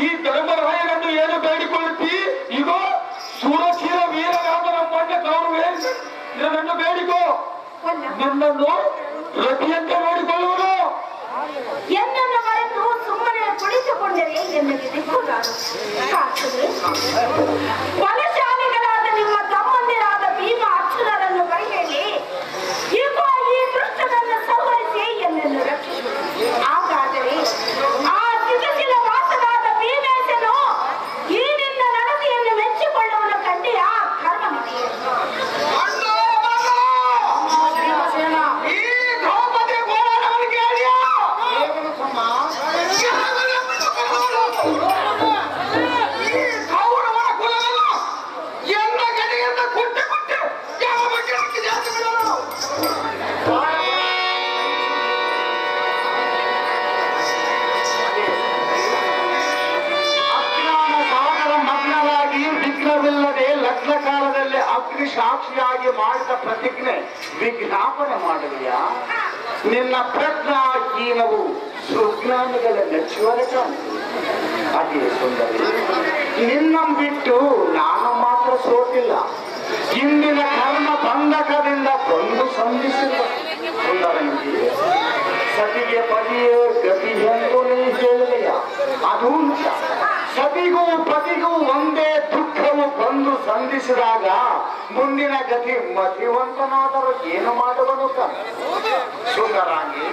Speaker 2: ಈ ಧರ್ಮರಾಯನನ್ನು ಏನು ಬೇಡಿಕೊಳ್ಳುತ್ತಿ? ಈಗ ಸುರಕ್ಷಿತ ವೀರರಾದ ನಮ್ಮಣ್ಣ ಕೌರವೇ ನನ್ನನ್ನು ಬೇಡಿಕೋ. ನಿನ್ನನ್ನು ರತಿಯಂತೆ ನೋಡಿಕೊಳ್ಳುವುದು.
Speaker 4: ಎನ್ನನ್ನು ಮರೆತು ಸುಮ್ಮನೆ ಕುಳಿತುಕೊಂಡರೆ ಎನ್ನಿಗೆ ದಿಕ್ಕುಗಾರು. ಬಲಶಾಲಿಗಳಾದ ನಿಮ್ಮ ತಮ್ಮಂದಿರಾದ ಭೀಮ ಅರ್ಜುನರನ್ನು ಬರೆಯಲಿ. ಈಗ ಈ ದುಷ್ಟನನ್ನು ಸಂಹರಿಸಿ ಎನ್ನನ್ನು ರಕ್ಷಿಸಿ. ಹಾಗಾದರೆ ಆ ಸ್ಥಿತಿಶೀಲ ವಾಸನಾದ ಭೀಮೇಶನು ಈ ನಿನ್ನ ನಡತೆಯನ್ನು ಮೆಚ್ಚಿಕೊಳ್ಳುವನು ಕಂಡೆಯ ಕರ್ಮವಿದೆ.
Speaker 1: ಲಗ್ನ ಕಾಲದಲ್ಲಿ ಅಗ್ನಿ ಸಾಕ್ಷಿಯಾಗಿ ಮಾಡಿದ ಪ್ರತಿಜ್ಞೆ ವಿಜ್ಞಾಪನೆ ಮಾಡಲಿಯಾ? ನಿನ್ನ ಪ್ರಜ್ಞಾಹೀನವು ಸುಜ್ಞಾನಿಗಳ ನೆಚ್ಚುವರೆ ಕಾಣ್ತೀವಿ. ಅದೇ ಸುಂದರಿ, ನಿನ್ನ ಬಿಟ್ಟು ನಾನು ಮಾತ್ರ ಸೋತಿಲ್ಲ. ಇಂದಿನ ಕರ್ಮ ಬಂಧಕದಿಂದ ಬಂದು ಸಂಧಿಸಿಲ್ಲ. ಸುಂದರಂಗಿ, ಸತಿಗೆ ಪತಿಯೇ ಗತಿ ಎಂದು ನೀ ಹೇಳಿದೆಯ, ಅದು ನಿಜ. ಸತಿಗೂ ಪತಿಗೂ ಒಂದೇ ದುಃಖವು ಬಂದು ಸಂಧಿಸಿದಾಗ ಮುಂದಿನ ಗತಿ ಮತಿವಂತನಾದರೂ ಏನು ಮಾಡುವನು? ಸುಂದರಾಂಗಿ,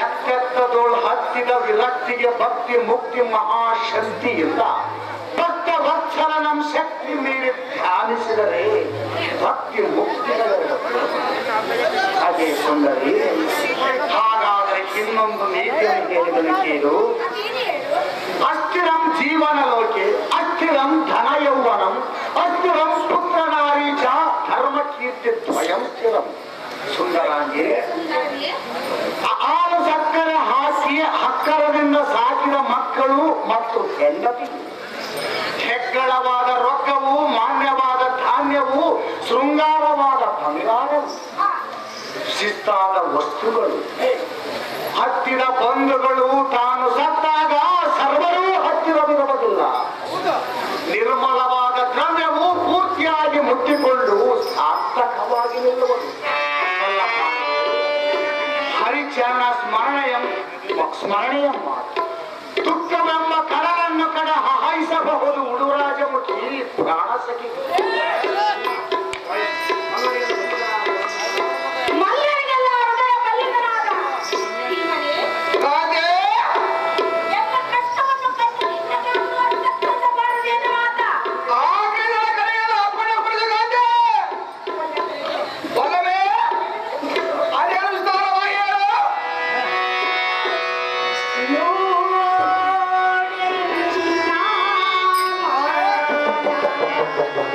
Speaker 1: ಎತ್ತೆತ್ತದೋಳು ಹತ್ತಿದ ವಿರಕ್ತಿಗೆ ಭಕ್ತಿ ಮುಕ್ತಿ ಮಹಾಶಕ್ತಿಯಿಂದ ಭಕ್ತ ವತ್ಸಲ ನಮ್ಮ ಶಕ್ತಿ ಮೀರಿ ಧ್ಯಾನಿಸಿದರೆ ಭಕ್ತಿ ಮುಕ್ತಿಗಳಿರುತ್ತೆ. ಅದೇ ಸುಂದರಿ, ಹಾಗಾದರೆ ಇನ್ನೊಂದು ನೀತಿಯನ್ನು ಹೇಳಿದನು ಕೇಳು. ಅಸ್ಥಿರಂ ಜೀವನ ಲೋಕೆ ಅಸ್ಥಿರಂ ಧನ ಯೌವನಂ ಅಸ್ಥಿರಂ ಪುತ್ರ ನಾರಿ ಚ ಧರ್ಮ ಕೀರ್ತಿ ದ್ವಯಂ ಸ್ಥಿರಂ. ಸುಂದರಾಂಗಿ, ಹಾಲು ಸಕ್ಕರೆ ಹಾಕಿ ಹಕ್ಕರದಿಂದ ಸಾಕಿದ ಮಕ್ಕಳು ಮತ್ತು ಹೆಂಡತಿ, ಹೆಗ್ಗಳವಾದ ರೊಕ್ಕವು, ಮಾನ್ಯವಾದ ಧಾನ್ಯವು, ಶೃಂಗಾರವಾದ ಬಂಗಾರವು, ಶಿಸ್ತಾದ ವಸ್ತುಗಳು, ಹತ್ತಿರ ಬಂಧುಗಳು ತಾನು ಸತ್ತಾಗ ಸರ್ವರೂ ಹತ್ತಿರವಿರುವುದಿಲ್ಲ. ನಿರ್ಮಲವಾದ ದ್ರವ್ಯವು ಪೂರ್ತಿಯಾಗಿ ಮುಟ್ಟಿಕೊಂಡು ಸಾರ್ಥಕವಾಗಿ ನಿಲ್ಲುವುದು. ಹರಿಚರಣ ಸ್ಮರಣೆಯ ಮಾತು. ದುಃಖವೆಂಬ ಕಡಲನ್ನು ಕಡ ಹಾಯಿಸಬಹುದು ಉಡುರಾಜಮುಖಿ ಪ್ರಾಣ ಸಖಿ.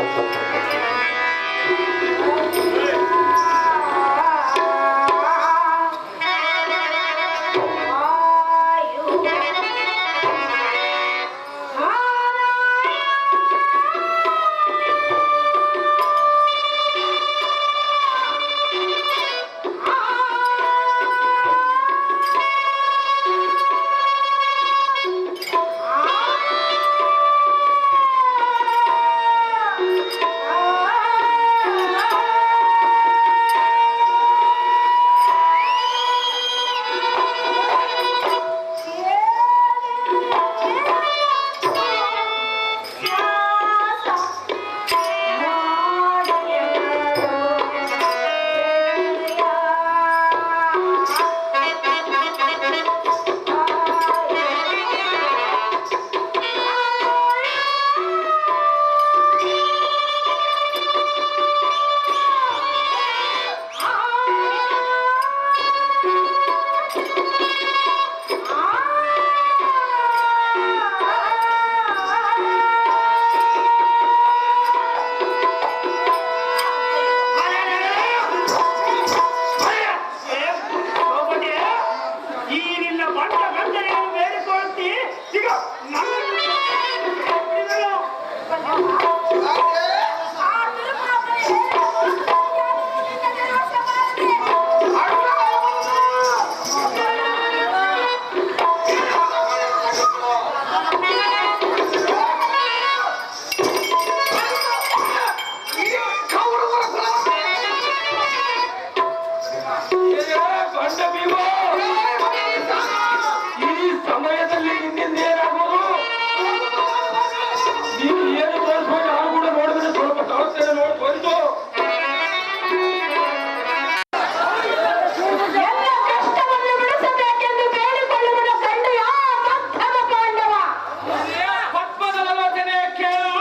Speaker 4: No.
Speaker 2: ಪಾಂಡ ಭೀಮ, ಈ ಸಮಯದಲ್ಲಿ ನಿನ್ನಿಂದ ಏನಾಗೋದು? ನೀವು ಏನು ತೋರಿಸ್ಬೋದು? ನಾನು ಕೂಡ ನೋಡಿದ್ರೆ ಸ್ವಲ್ಪ ತೋರಿಸ್ತೇನೆ, ನೋಡಿ ಬಂದು
Speaker 4: ಎಲ್ಲ ಕಷ್ಟವನ್ನು ಬಿಡಿಸಬೇಕೆಂದು ಬೇಡಿಕೊಳ್ಳುವ ಕಂಡೆಯ ಮಧ್ಯಮ ಪಾಂಡವ.
Speaker 2: ಪದ್ಮದ ಆಲೋಚನೆ ಕೇಳು.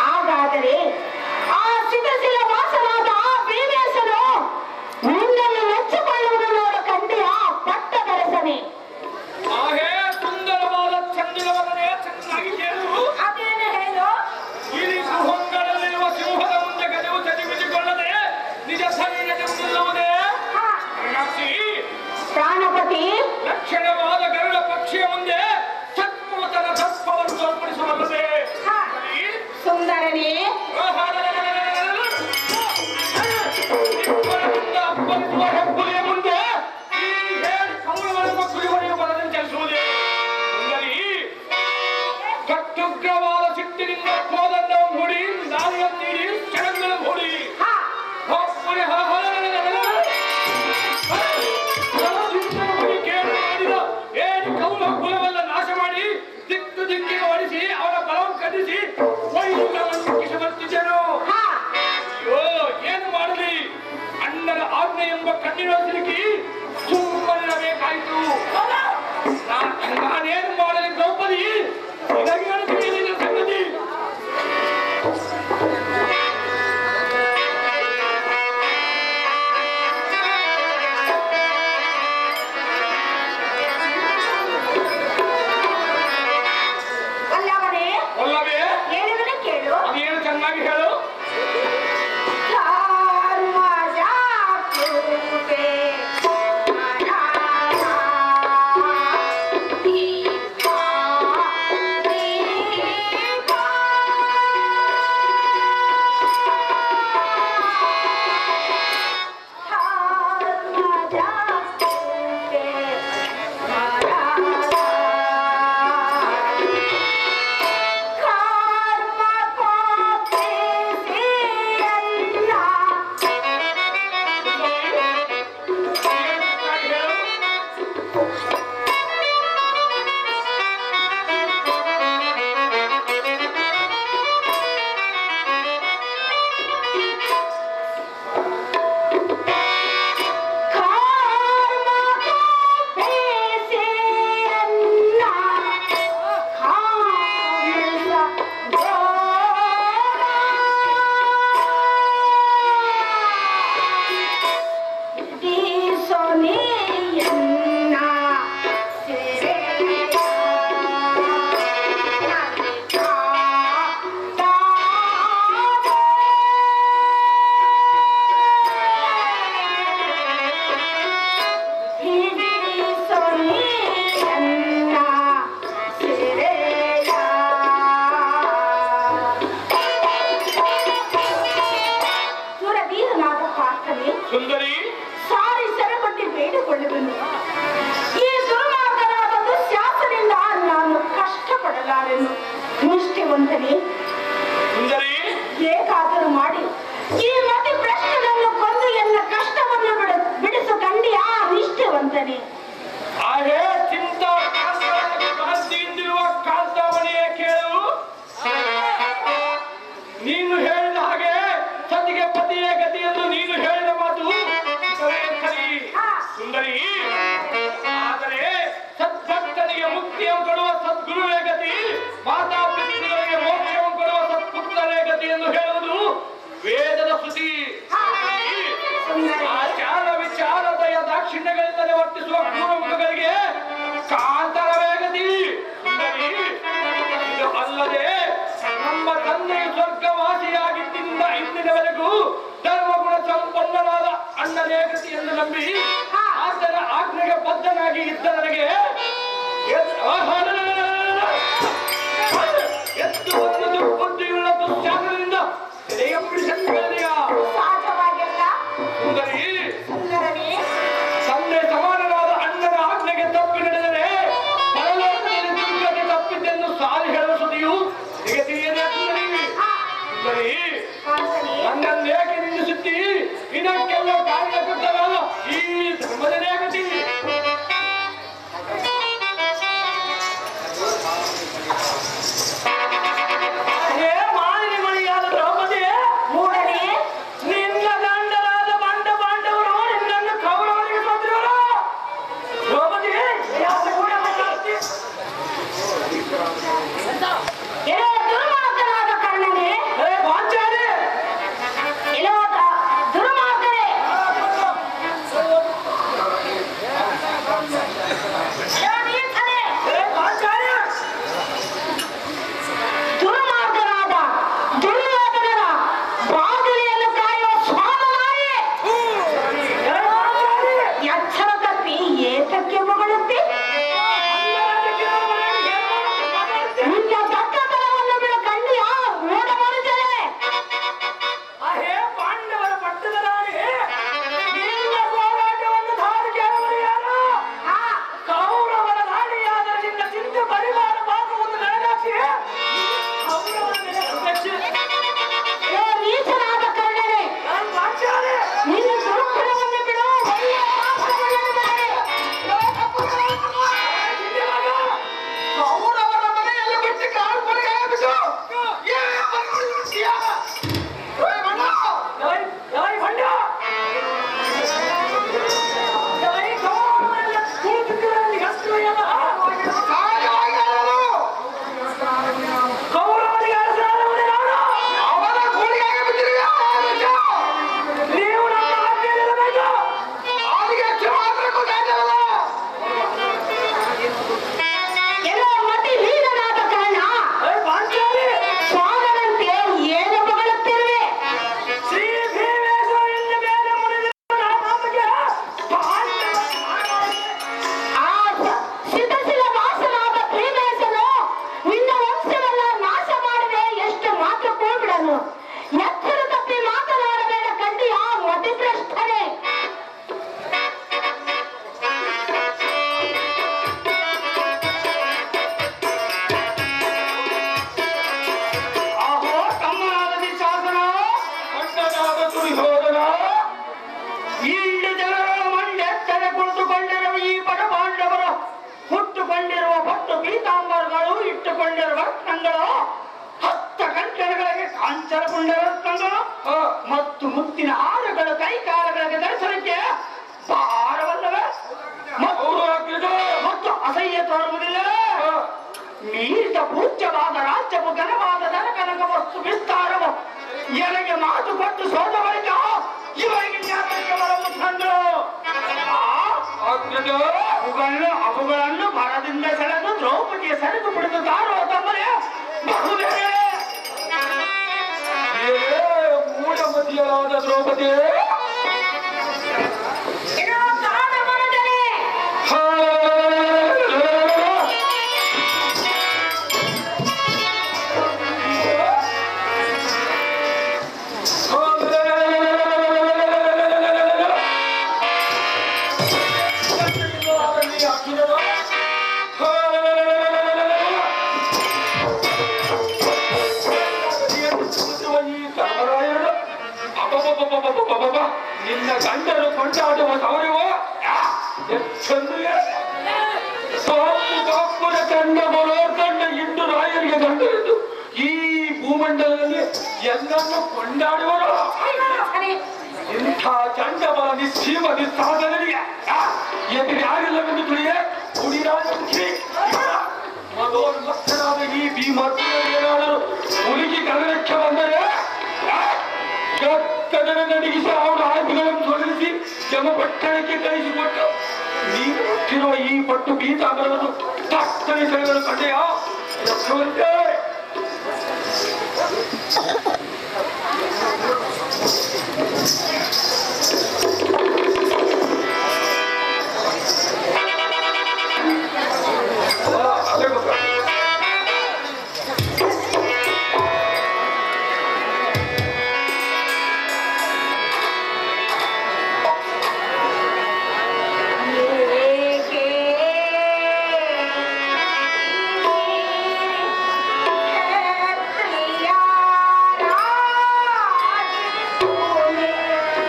Speaker 4: ಹಾಗಾದರೆ ಆ ಸಿದ್ಧಶಿಲ ವಾಸನಾದ ಭೀಮೇಶನು ನಿನ್ನನ್ನು ಮೆಚ್ಚಿಕೊಳ್ಳುವುದು ನೋಡು ಕಂಡೆಯ ಪಟ್ಟದರಸನೆ.
Speaker 2: ಹಾಗೆ ಸುಂದರವಾದ ಚಂದಿರವನ್ನೇ ಚೆನ್ನಾಗಿ ಕೇಳು.
Speaker 4: ಅದೇನು ಹೇಳು?
Speaker 2: ಇಲ್ಲಿ ಗುಹಂಗಳಲ್ಲಿರುವ ಸಿಂಹದ ಮುಂದೆ ಗದೆವು ಚದಿಮಿಸಿಕೊಳ್ಳದೆ ನಿಜ ಸೈನ್ಯದಲ್ಲವುದೇ
Speaker 4: ಪ್ರಾಣಪತಿ
Speaker 2: ಲಕ್ಷಣವಾದ ಗರುಡ ಪಕ್ಷಿಯ ಮುಂದೆ ಚಕ್ಮೂತನ ತತ್ವವನ್ನು ತೋರ್ಪಡಿಸುವಲ್ಲದೆ
Speaker 4: ಸುಂದರನೇ
Speaker 2: ಹೆಬ್ಬುಲಿಯ ಮುಂದೆ ಈ ಹೇಳಿ ಕಮಲವನ್ನು ಕುರಿವರೆಯ ಬರದಲ್ಲಿ ಚಲಿಸುವುದೇ ಸುಂದರಿ. ಕಟ್ಟುಗ್ರವಾದ ಸಿಟ್ಟಿನಿಂದ ಕೋದನ್ನು ಹೂಡಿ ದಾರಿಯನ್ನು ನೀಡಿ ಚರಂಗಳನ್ನು ಹೂಡಿ ಕುಲವೆಲ್ಲ ನಾಶ ಮಾಡಿ ದಿಕ್ಕು ದಿಕ್ಕಿಗೆ ಓಡಿಸಿ ಅವರ ಬಲವನ್ನು ಕದಿಸಿ ವೈದ್ಯವನ್ನು ಬರ್ತಿದ್ದೇನು. ಅಯ್ಯೋ ಏನು ಮಾಡಲಿ, ಅಣ್ಣನ ಆಜ್ಞೆ ಎಂಬ ಕಣ್ಣಿನ ಸಿಲುಕಿ ಸುಮ್ಮನಿರಬೇಕಾಯಿತು. ನಾನೇನು ಮಾಡಲಿ ದ್ರೌಪದಿ, ನಿನಗೇನು ತಿಳಿಯಲಿಲ್ಲ ಸಂಗತಿ. ಒಲ್ಲವೇ
Speaker 4: ಹೇಳುವುದೇ ಕೇಳು.
Speaker 2: ಅದೇನು ಚೆನ್ನಾಗಿ ಹೇಳು.
Speaker 4: ಧರ್ಮ
Speaker 2: ಸುಂದರಿ
Speaker 4: ಸಾರಿ ಸರಪಟ್ಟಿ ಬೇಡಿಕೊಳ್ಳುವೆನು. ಈ ದುರ್ಮಾರ್ಗನಾದ ದುಶ್ಯಾಸನಿಂದ ನಾನು ಕಷ್ಟಪಡಲಾರೆನು. ನಿಷ್ಠೆವಂತನೇ,
Speaker 2: ಸುಂದರಿ
Speaker 4: ಹೇಗಾದರೂ ಮಾಡಿ ಈ ಮತಿ ಪ್ರಶ್ನೆಗಳನ್ನು ಕೊಂದು ಎಲ್ಲ ಕಷ್ಟವನ್ನು ಬಿಡಿಸು ಕಂಡಿಯಾ ನಿಷ್ಠೆವಂತನೇ.
Speaker 2: ಆಹೇ ಚಿಂತ ಕಾಂತಿಯಿಂದಿರುವ ಕಾಂತಾವಣಿಯೇ ಕೇಳು. ನೀನು ಹೇಳಿದ ಹಾಗೆ ಸತಿಗೆ ಪತಿಯೇ ಗತಿ ಎಂದು ನೀನು ಹೇಳಿದ ಮಾತು ಸರಿ ಸುಂದರಿ. ಆದರೆ ಸದ್ಭಕ್ತನಿಗೆ ಮುಕ್ತಿಯನ್ನು ಕೊಡುವ ಸದ್ಗುರುವೇ ಗತಿ, ಮಾತಾ ಪಿತೃಗಳಿಗೆ ಮೋಕ್ಷವನ್ನು ಕೊಡುವ ಸತ್ಪುತ್ರರೇ ಗತಿ ಎಂದು ಹೇಳುವುದು ವೇದದ ಶ್ರುತಿ. ಆಚಾರ ವಿಚಾರದಯ ದಾಕ್ಷಿಣ್ಯಗಳಿಂದಲೇ ವರ್ತಿಸುವ ಪೂರ್ವಮುಖಗಳಿಗೆ ಕಾಂತರವೇ ಗತಿ. ಸುಂದರಿ, ಇದು ಅಲ್ಲದೆ ನಮ್ಮ ತಂದೆಯು ಸ್ವರ್ಗವಾಸಿಯಾಗಿದ್ದಿಂದ ಇಂದಿನವರೆಗೂ ಧರ್ಮಗುಣ ಸಂಪನ್ನನಾದ ಅಣ್ಣನೇ ಗತಿ ಎಂದು ನಂಬಿ ಆತನ ಆಜ್ಞೆಗೆ ಬದ್ಧನಾಗಿ ಇದ್ದ ನನಗೆ ಎತ್ತು ಒಂದು ಬುದ್ಧಿಯುಳ್ಳ ದುಶ್ಯಾಸನದಿಂದ
Speaker 4: ಸಹಜವಾಗಿಲ್ಲ
Speaker 2: ಸುಂದರಿ,
Speaker 4: ಸುಂದರನೇ.
Speaker 2: ತಂದೆ ಸಮಾನನಾದ ಅಣ್ಣನ ಆಜ್ಞೆಗೆ ತಪ್ಪಿ ನಡೆದರೆ ಪರಲೋಕದಲ್ಲಿ ದುರ್ಗತಿ ತಪ್ಪಿದ್ದೆಂದು ಸಾರಿ ಹೇಳುವ ಸುದ್ದಿಯು ನಿಮಗೆ ತಿಳಿಯದೇ ಸುಂದರಿ. ನನ್ನನ್ನೇಕೆ ನಿಲ್ಲಿಸುತ್ತಿ? ಇದಕ್ಕೆಲ್ಲ ಕಾರಣಕರ್ತನಾದ ಈ ಧರ್ಮದನೇ ಗತಿ.
Speaker 3: ಮತ್ತು ಮುತ್ತಿನ ಹಾರಗಳು ಕೈಕಾಲಗಳಿಗೆ ಧರಿಸಲಿಕ್ಕೆ ಭಾರವಲ್ಲವೇ ಮತ್ತು ಅಸಹ್ಯ ತೋರುವುದಿಲ್ಲ. ಮೀರಿದ ಪೂಜ್ಯವಾದ ರಾಜ್ಯವು ಘನವಾದ ಧನಕನಕ ವಸ್ತು ವಿಸ್ತಾರವು ಎನಗೆ ಮಾತು ಕೊಟ್ಟು ಸೋದ ಬಳಿಕ ಇವರಿಗೆ ಜ್ಞಾಪಕಕ್ಕೆ ಬರಲು ಅವುಗಳನ್ನು ಮರದಿಂದ ಸೆಳೆದು ದ್ರೌಪದಿಯ ಸೆರೆದು ಬಿಡಿದು ತಾರುವ ತಮ್ಮನೇ ಬಹುದೇ
Speaker 2: ಮೂಢಮತಿಯರಾದ ದ್ರೌಪದಿ ಅಬ್ಬಬ್ಬ ನಿನ್ನ ಗಂಡರು ಕೊಂಡಾಡುವ ಸೌರ್ಯವ ಸೋಪು ಕಾಪುರ ಕಂಡ ಬಲೋರ್ಕಂಡ ಇಂಡು ರಾಯರಿಗೆ ಗಂಡರಿದ್ದು ಈ ಭೂಮಂಡಲದಲ್ಲಿ ಎಲ್ಲನ್ನು ಕೊಂಡಾಡುವರು. ಇಂಥ ಚಂಡಬಲ ನಿಶ್ಚೀಮ ನಿಸ್ಸಾಧನೆಯ ಎದುರು ಯಾರಿಲ್ಲವೆಂದು ತಿಳಿಯೇ ಹುಡಿರಾಜಿ ಮದೋನ್ಮತ್ತನಾದ ಈ ಭೀಮರ್ಜುನರೇನಾದರೂ ಹುಡುಗಿ ಕದನಕ್ಕೆ ಬಂದರೆ ಕದನ ನಡಗಿಸಿ ಅವರ ಆಯುಧಗಳನ್ನು ಸೊಲಿಸಿ ಜಮಪಟ್ಟಣಕ್ಕೆ ಕಳಿಸಿಕೊಟ್ಟು ನೀನು ಹುಟ್ಟಿರುವ ಈ ಪಟ್ಟು ಬೀತಾಂಬರವನ್ನು ತಕ್ಕನೆ ಸೆಳೆದರು ಕಂಡೆಯ ಲಕ್ಷ್ಮಂತೆ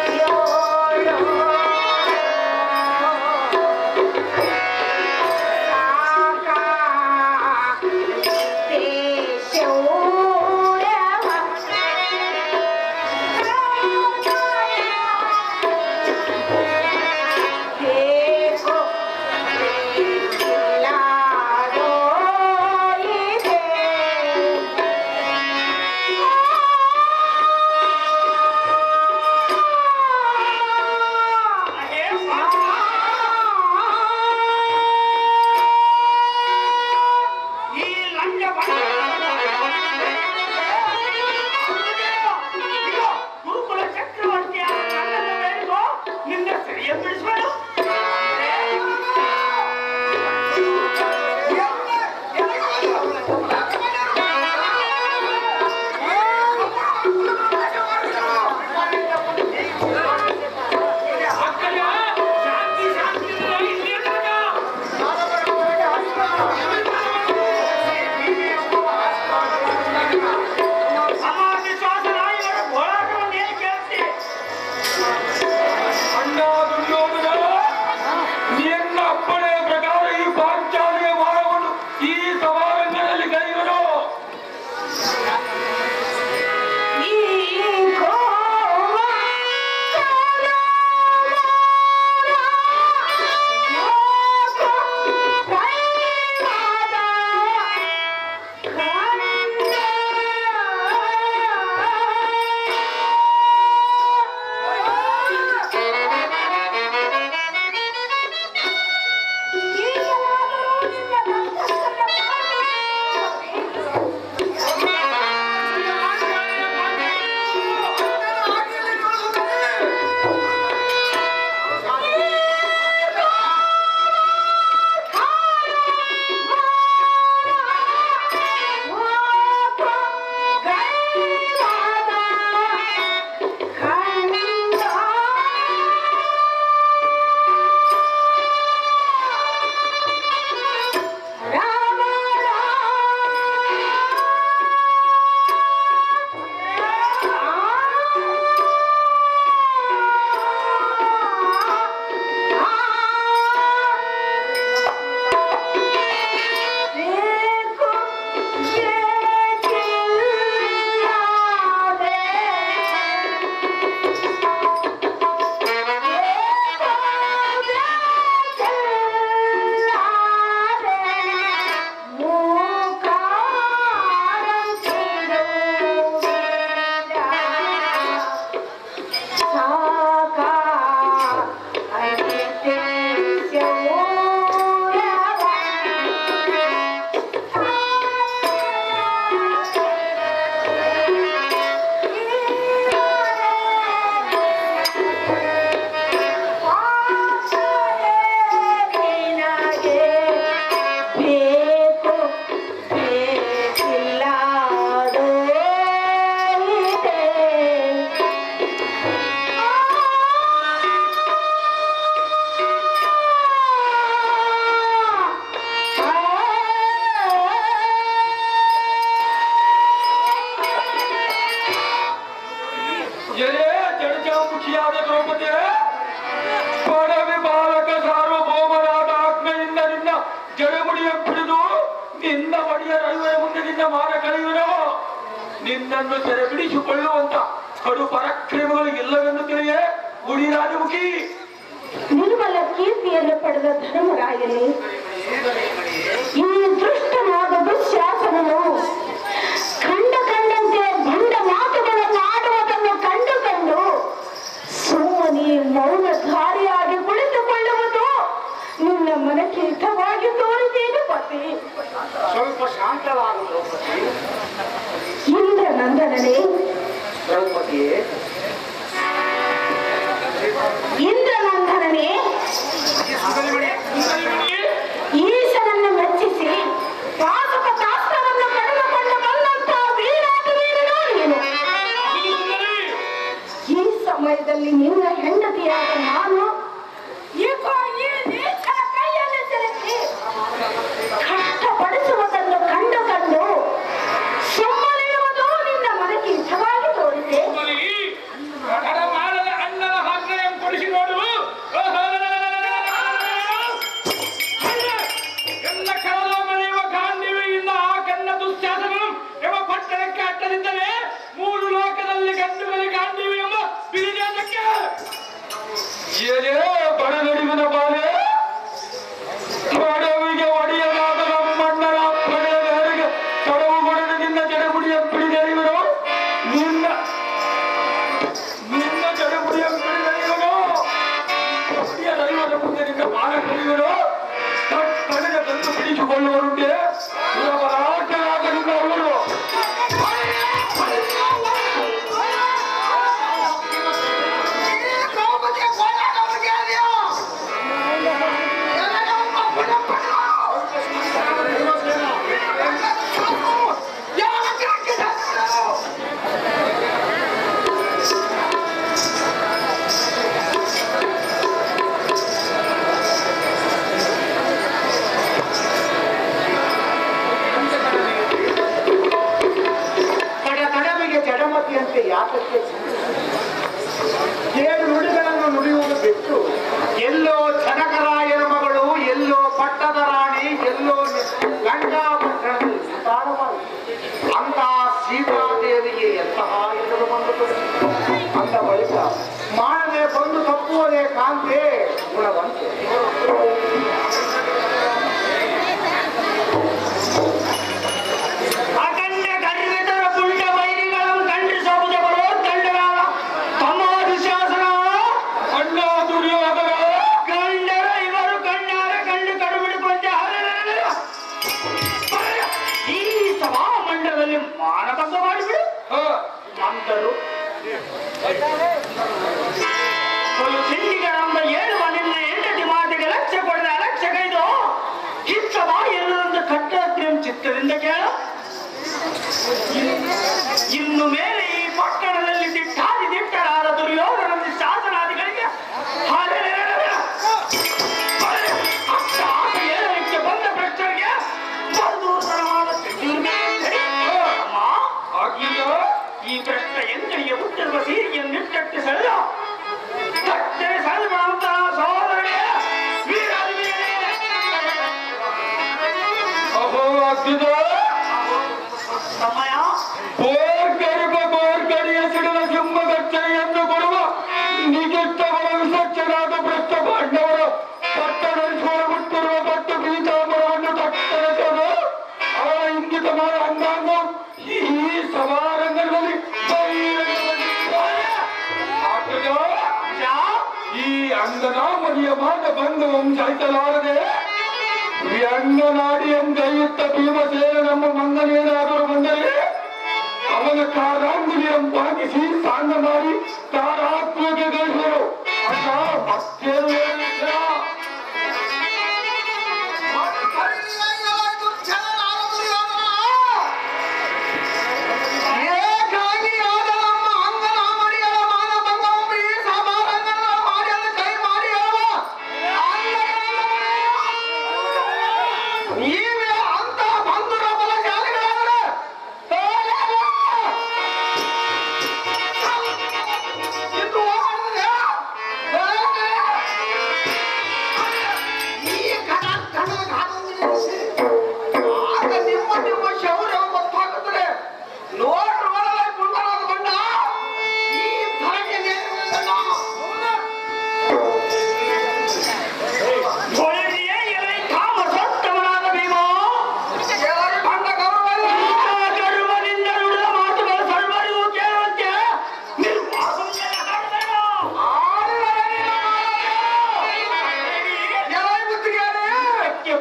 Speaker 4: Yeah.
Speaker 2: ರಾಜ ದ್ರೌಪದಿ, ಪಡವಿ ಬಾಲಕ ಸಾರ್ವಭೌಮರಾದ ಆಜ್ಞೆಯಿಂದ ನಿನ್ನ ಜಡಮುಡಿಯ ಹಿಡಿದು ನಿನ್ನ ಒಡೆಯ ರೈವರ ಮುಂದೆ ನಿನ್ನ ಮಾನ ಕಳೆಯುವನೋ ನಿನ್ನನ್ನು ಸೆರೆ ಬಿಡಿಸಿಕೊಳ್ಳುವಂತ ಕಡು ಪರಾಕ್ರಮಗಳು ಇಲ್ಲವೆಂದು ತಿಳಿಯೇ ಗುಡಿ ರಾಜಮುಖಿ.
Speaker 4: ನಿರ್ಮಲ ಕೀರ್ತಿಯನ್ನು ಪಡೆದ ಧರ್ಮರಾಯನೇ, ಈ ದುಷ್ಟನಾದ ದುಶ್ಯಾಸನನು ಕಂಡಂತೆ ಬಂಡ ಮಾತುಗಳನ್ನು ಆಡುವುದನ್ನು ಕಂಡು ಸುಮ್ಮನೆ ಮೌನಧಾರಿಯಾಗಿ ಕುಳಿತುಕೊಳ್ಳುವುದು ನಿನ್ನ ಮನಕ್ಕೆ ಹಿತವಾಗಿ ತೋರಿದೇನು ಪತಿ?
Speaker 1: ಸ್ವಲ್ಪ ಶಾಂತವಾಗು ದ್ರೌಪದಿ.
Speaker 4: ಇಂದ್ರನಂದನನೇ,
Speaker 1: ದ್ರೌಪದಿಯೇ,
Speaker 4: ಇಂದ್ರನಂದನನೇ, ಈಶನನ್ನು ಮೆಚ್ಚಿಸಿ ಪಾಶುಪತಾಸ್ತ್ರವನ್ನು ಪಡೆದುಕೊಂಡು ಬಂದಂತ ವೀರಾಧಿವೀರನೋ ನೀನು. ಈ ಸಮಯದಲ್ಲಿ ನಿನ್ನ ಹೆಂಡತಿಯಾದ ನಾನು ಏಕೋ ಈ ನೀಚನ ಕೈಯಲ್ಲಿ ಸಿಲುಕಿ ಕಷ್ಟಪಡಿಸುವುದನ್ನು ಕಂಡು ಸುಮ್ಮನಿರುವುದು ನಿನ್ನ ಮನಕ್ಕೆ ಹಿತವಾಗಿ ತೋರಿದೆ.
Speaker 2: ಅಣ್ಣನ ಹಾಕ್ರೆಯನ್ನು ಕೊಡಿಸಿ ನೋಡು. ಎಲ್ಲ ಕಾಲ ಮನೆಯುವ ಗಾಂಧಿವಿಯಿಂದ ಆ ಕನ್ನ ದುಶ್ಯಾಸನಂ ಎಂಬ ಪಟ್ಟಣಕ್ಕೆ ಅಟ್ಟದಿದ್ದರೆ 3 ಲೋಕದಲ್ಲಿ ಗಂಡುಗಳಿಗೆ ಗಾಂಧಿವಿ ಎಂಬ ಬಿರಿದೇಶಕ್ಕೆ ಏನೇ ಬಡಗಡಿವಿನ ಬಾಲೆ ಬಡವಿಗೆ ಒಡೆಯಲಾದ ನಮ್ಮಣ್ಣನ ಪಡೆಯ ಮೇರೆಗೆ ತಡವು ಕೊಡದೆ ನಿನ್ನ ಜಡಗುಡಿಯ ಬಿಡಿದೆರಿವರು ನಿನ್ನ ಜಡಗುಡಿಯ ಬಿಡಿದೆರಿವರು ಒಡೆಯ ರೈವರ ಮುಂದೆ ನಿನ್ನ ಮಾನ ಕಲಿಯುವರು ತಡೆದ ತಂದು ಬಿಡಿಸಿಕೊಳ್ಳುವರುಂಟೆ ಸುಲಭರಾಟರಾಗಲಿಲ್ಲ ಅವರು.
Speaker 1: ಜಡಮತಿಯಂತೆ ಯಾತಕ್ಕೆ ಏಳು ನುಡಿಗಳನ್ನು ನುಡಿಯುವುದು ಬಿಟ್ಟು ಎಲ್ಲೋ ಜನಕರಾಯನ ಮಗಳು, ಎಲ್ಲೋ ಪಟ್ಟದ ರಾಣಿ, ಎಲ್ಲೋ ಗಂಗಾಪಟ್ಟಣದಲ್ಲಿ ಅಂತ ಸೀತಾದೇವಿಗೆ ಎಂತಹ ಎದುರು ಬಂದು ಅಂದ ಬಳಿಕ ಮಾಡದೆ ಬಂದು ತಪ್ಪುವುದೇ ಕಾಂತೆ ಗುಣವಂತೆ.
Speaker 3: ಮಾನಭಂಗ ಮಾಡಿಬಿಡು ಮಂದರು ತಿಂಡಿಗಳಂದ ಏಳುವ ನಿನ್ನ ಹೆಂಡತಿ ಮಾತಿಗೆ ಲಕ್ಷ್ಯ ಕೊಡದ ಅಲಕ್ಷ್ಯ ಕೈದು ಹಿಚ್ಚವ ಎಲ್ಲರೊಂದು ಕಟ್ಟತ್ರಿಯಂ ಚಿತ್ತದಿಂದ ಕೇಳ. ಇನ್ನು ಮೇಲೆ ಈ ಪಟ್ಟಣದಲ್ಲಿ ದಿಟ್ಟರಾದ ದುರ್ಯೋಧನ ಶಾಸನಾದಿಗಳಿಗೆ ಏಳಲಿಕ್ಕೆ ಬಂದ ಭ್ರಷ್ಟರಿಗೆ ಈ ಭ್ರಷ್ಟ ಎಂಗಡಿಗೆ ಹುಟ್ಟಿರುವ ಸೀರೆಯನ್ನಿಟ್ಟಕ್ಕೆ ಸೆಳೆದ ತಟ್ಟರೆ ಸೆಳೆದಂತಹ ಸಹೋದರನೇ ಸಮಯ
Speaker 2: ಗೋರ್ಗಡಿಯ ಸಿಡಿದ ಸಿಂಹಗಚ್ಚನೆಯನ್ನು ಕೊಡುವ ನಿಗಿಷ್ಟವರ ವಿಸರ್ಜನಾದ ಭ್ರಷ್ಟ ಪಾಂಡವರು ಪಟ್ಟಣಿಸಿಕೊಳ್ಳುತ್ತಿರುವ ಪಟ್ಟು ಪೀತಾಂಬರವನ್ನು ತಟ್ಟರೆಸಲು ಅವರ ಇಂಗಿತವಾದ ಅಂಗಾಂಗ ಈ ಸಭಾರಂಗದಲ್ಲಿ ಈ ಅಂಗನಾಮನಿಯ ಮಾತ ಬಂಧುವಂ ಸಹಿಸಲಾರದೆ ವ್ಯಂಗನಾಡಿಯಂಗೈಯುತ್ತ ಭೀಮಸೇನ ನಮ್ಮ ಮಂಗನೇನಾದರೂ ಬಂದರೆ ಅವನ ಕಾರಾಂಗುಲಿಯಂ ಭಾಗಿಸಿ ಸಾಂಗ ಮಾಡಿ ತಾರಾತ್ಮಕ್ಕೆ ಗಳಿಸಿದರು. ಅಣ್ಣ ಭಕ್ತೇನು
Speaker 3: ಇದು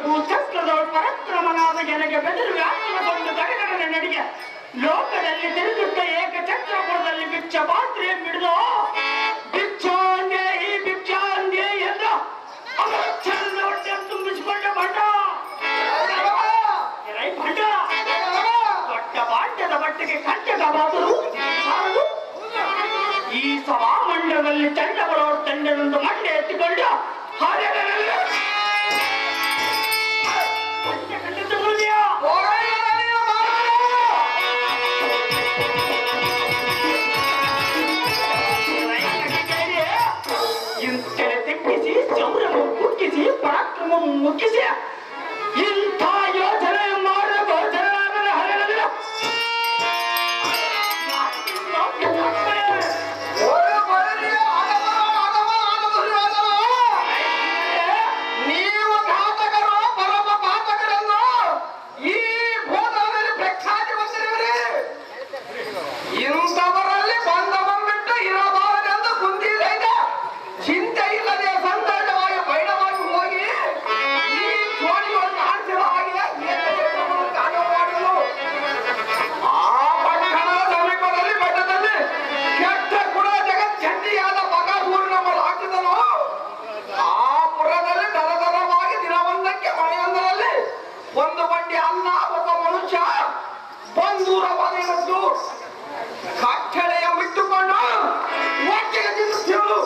Speaker 3: ಭೂಚಕ್ರದವಳು ಪರಕ್ರಮನಾದ ಜನಗೆ ಬೆದರು ವ್ಯಾಪ್ತಿಗೊಂಡು ಗಡಗಡನೆ ನಡಿಗೆ ಲೋಕದಲ್ಲಿ ತಿರುಗುತ್ತ ಏಕಚಕ್ರಪುರದಲ್ಲಿ ಬಿಚ್ಚ ಪಾತ್ರೆ ಬಿಡಿದು ಭಿಕ್ಷಾಂಗೆ ಈ ಭಿಕ್ಷಾಂಗೆ ಎಂದು ಅವರ ಚಂದ ಹೊಟ್ಟೆ ತುಂಬಿಸಿಕೊಂಡ ಭಂಡ ಭಂಡ ದೊಡ್ಡ ಬಾಂಡ್ಯದ ಬಟ್ಟೆಗೆ ಕಂಚಕವಾದರು ಈ ಸಭಾಮಂಡಲದಲ್ಲಿ ಚಂಡ ಬರೋ ತಂಡನೊಂದು ಮಂಡೆ ಎತ್ತಿಕೊಂಡು ತೆಕ್ಕಿಸಿ ಚೌರವು ಕುಕ್ಕಿಸಿ ಪರಾಕ್ರಮ ಮುಕ್ಕಿಸಿ ಇಂಥ ಯೋಜನೆ ಮಾಡಲು ಜನರಾಗದ ಹರಡಲಿಲ್ಲ.
Speaker 1: ನೀವು ಘಾತಕರು ಪರಮ ಘಾತಕರನ್ನು ಈ ಭೂತಲದಲ್ಲಿ ಪ್ರಖ್ಯಾತಿ ಹೊಂದಿರುವಿರಿ. ಇಂಥವರಲ್ಲಿ ಬಂದ ಬಂದ್ಬಿಟ್ಟು ಇರಬಾರದೆಂದು ಕುಂದಿದೆ ಚಿಂತೆ ಇಲ್ಲದೆ ಸಂತೋಷವಾಗಿ ಬೈಡವಾಗಿ ಹೋಗಿ ಈ ಜೋಡಿಯನ್ನು ಕಾಣಿಸಿದ ಹಾಗೆ ಕಾಣ ಮಾಡಲು ಆ ಪಟ್ಟಣದ ಸಮೀಪದಲ್ಲಿ ಬೆಟ್ಟದಲ್ಲಿ ಕೆಟ್ಟ ಕುಡ ಜಗಚ್ಚಂಡಿಯಾದ ಬಕಾಸೂರನ ಹಾಕಿದನು. ಆ ಪುರದಲ್ಲಿ ದರದರವಾಗಿ ದಿನವೊಂದಕ್ಕೆ ಮನೆಯೊಂದರಲ್ಲಿ ಒಂದು ಬಂಡಿ ಅನ್ನ ಒಬ್ಬ ಮನುಷ್ಯ ಬಂದೂರ ಬದಿರದ್ದು ಕಟ್ಟಳೆಯ ಬಿಟ್ಟುಕೊಂಡು ಒಟ್ಟಿಗೆ ತಿನ್ನುತ್ತಿರುವುದು.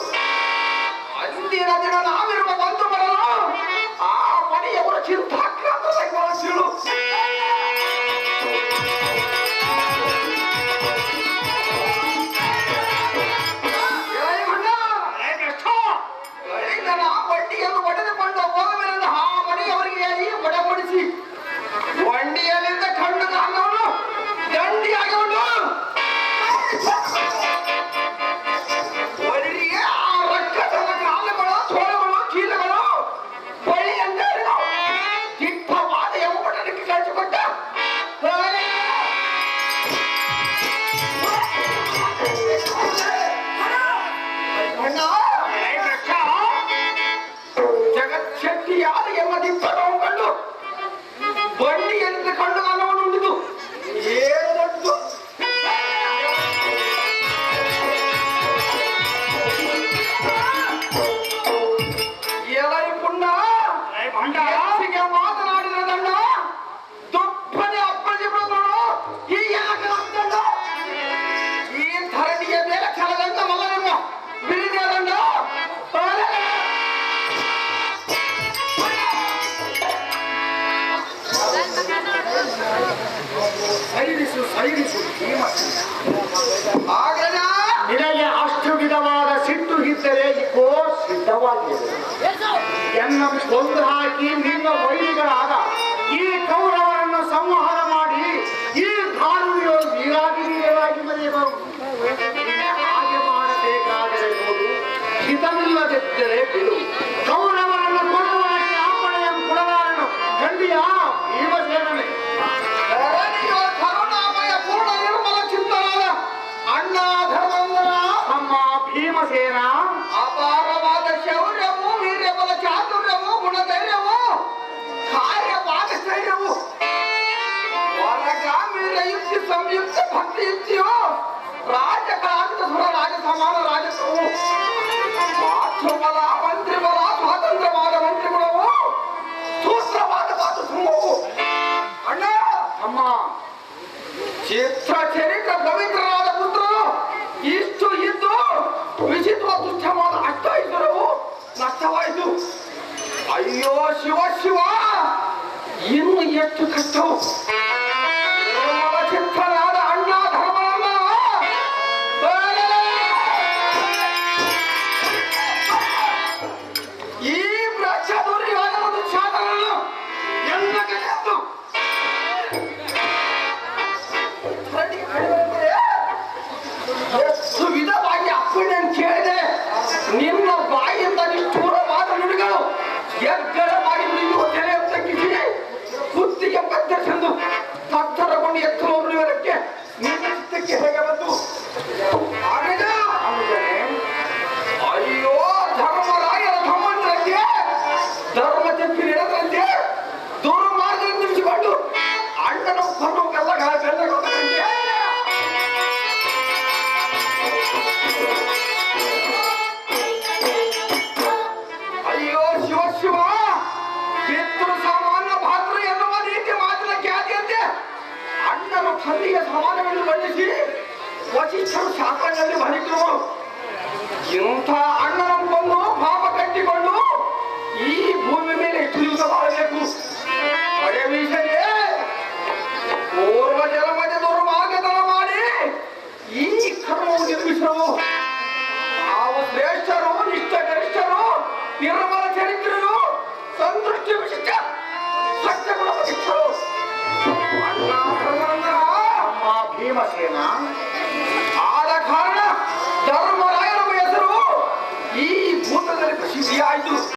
Speaker 1: ಅಂದಿನ ದಿನ ನಾವಿರುವ ಬಂದು ಬರಲು ಆ ಮನೆಯವರು ಚಿಂತಾಕ್ರಾಂತರಾಗಿ ಬಳಸಿರು. ಬಂಡಿಯನ್ನು ಒಡೆದುಕೊಂಡು ಹೋಗಬೇಕೆಂದ ಆ ಮನೆಯವರಿಗೆ ಈ ಒಡಂಬಡಿಸಿ ಬಂಡಿಯಲ್ಲಿದ್ದ ಕಂಡು ಕಾಲವನ್ನು ದಂಡಿಯಾಗಿ ಉಂಟು. ಆ ರಕ್ಕಸದ ಕಾಲುಗಳು ಚೋಳಗಳು ಚೀಲಗಳು ಬಳಿಯಂತೆ ದಿಟ್ಟವಾದ ಯಮಪಟ್ಟಣಕ್ಕೆ ಕಳಿಸಿಕೊಟ್ಟ. ಜಗತ್ಶಕ್ತಿಯಾದ ಎಂಬ ದಿಟ್ಟವನ್ನು ಕಂಡು ಬಂಡಿಯಲ್ಲಿ ಕಂಡು ಕಾಲವನ್ನು ಉಂಟಿತು. ಏನು ದೊಡ್ಡ ಮಾತನಾಡಿದ ದಂಡ ದುಪ್ಪನೆ ಅಪ್ಪಜಿ ಬಿಡೋದು ಈ ದಂಡ ಈ ಧರಣಿಯ ಮೇಲೆ ಕೆಲದಂಡ ಮಲ್ಲ ನಿಮ್ಮ ಬಿರಿದ ದಂಡ ಸೈರಿಸು ನಿನಗೆ ಅಷ್ಟು ವಿಧವಾದ ಸಿಟ್ಟು ಇದ್ದರೆ ಇಕೋ ಸಿದ್ಧವಾಗಿದೆ. ಎನ್ನ ಕೊಂದು ಹಾಕಿ ನಿನ್ನ ವೈರಿಗಳಾದ ಈ ಕೌರವರನ್ನು ಸಂಹಾರ ಮಾಡಿ ಈ ಧಾರುಣಿಯೋ ವೀರಾಗಿ ಮರೆಯಬಹುದು. ಹಾಗೆ ಮಾಡಬೇಕಾದರೆ ನೋಡು, ಹಿತವಿಲ್ಲದಿದ್ದರೆ ಬಿಡು. ಕೌರವರನ್ನು ಕೊಡುವಕ್ಕೆ ಆಪಣೆಯನ್ನು ಕೊಡಲಾರನು ಖಂಡಿಯ ಭೀಮಸೇನನೇ. ಕರುಣಾಮಯ ಪೂರ್ಣ ನಿರ್ಮಲ ಚಿತ್ತನಾದ ಅಣ್ಣ ಧರ್ಮಂಗನ ನಮ್ಮ ಭೀಮಸೇನ ಅಪಾರವಾದ ಶೌರ್ಯವು ವೀರ್ಯಬಲ ಚಾತುರ್ಯವು ಗುಣಧೈರ್ಯವು ಕಾರ್ಯಪಾದಸ್ಥೈರ್ಯವು ವರಗಾಂಭೀರ್ಯ ಯುಕ್ತಿ ಸಂಯುಕ್ತ ಭಕ್ತಿ ಯುಕ್ತಿಯು ರಾಜಕಾಲದ ಸುರ ರಾಜ ಸಮಾನ ರಾಜತ್ವವು ಮಾತೃಬಲ ಮಂತ್ರಿಬಲ ಸ್ವಾತಂತ್ರ್ಯವಾದ ಮಂತ್ರಿಗುಣವು ಸೂತ್ರವಾದ ಮಾತೃತ್ವವು. ಅಣ್ಣ ಅಮ್ಮ ಚಿತ್ರ ಚರಿತ್ರ ಪವಿತ್ರರಾದ ಪುತ್ರರು ಇಷ್ಟು ಇದ್ದು ವಿಚಿತ್ರ ತುಚ್ಛವಾದ ಅಷ್ಟೈಶ್ವರವು ನಷ್ಟವಾಯಿತು. ಅಯ್ಯೋ ಶಿವ ಶಿವ, ಇನ್ನು ಎಷ್ಟು ಕಷ್ಟವು. ಚಿತ್ತನಾದ ಅಣ್ಣ ಧರ್ಮನನ್ನ ಈ ವೃಕ್ಷ ದುರ್ಯೋಧನದ ಶಾಸನನ್ನು ಎಂದಕ್ಕೆ ಎದ್ದು ಎಷ್ಟು ವಿಧವಾಗಿ ಅಪ್ಪಣ್ಣನ್ನು ಕೇಳಿದೆ. ನಿಮ್ಮ ಬಾಯಿಂದ ನಿಷ್ಠೂರವಾದ ನುಡಿಗಳು ಎಗ್ಗರವಾಗಿ ನುಡಿಯುವ ತೆರೆ ತಗ್ಗಿಸಿ ಕುತ್ತಿಗೆ ಕತ್ತರಿಸೆಂದು ತತ್ತರಗೊಂಡು ಎತ್ತಲು ಇವರಕ್ಕೆ.
Speaker 3: 1
Speaker 2: ಸಮಾನವೆಂದು ಬಣ್ಣಿಸಿ ವಚಿಷ್ಠರು ಶಾಸ್ತ್ರಗಳಲ್ಲಿ ಬರೆದರು. ಇಂಥ ಅಣ್ಣನನ್ನು ಕೊಂದು ಪಾಪ ಕಟ್ಟಿಕೊಂಡು ಈ ಭೂಮಿ ಮೇಲೆ ಎಷ್ಟು ದಿವಸ ಬಾಳಬೇಕು? ಅದೇ ವಿಷಯ ಪೂರ್ವ ಜಲಮದ ದುರ್ಮಾರ್ಗತನ ಮಾಡಿ ಈ ಕರ್ಮವು ನಿರ್ಮಿಸರು. ನಾವು ಶ್ರೇಷ್ಠರು, ನಿಷ್ಠಗರಿಷ್ಠರು, ನಿರ್ಮಲ ಚರಿತ್ರರು, ಸಂತೃಷ್ಟಿ ವಿಶಿಷ್ಟ ಸತ್ಯಗುಣ ವರಿಷ್ಠರು. ಅಣ್ಣ ಧರ್ಮರಂಗನ
Speaker 1: ಭೀಮಸೇನ
Speaker 2: ಆದ ಕಾರಣ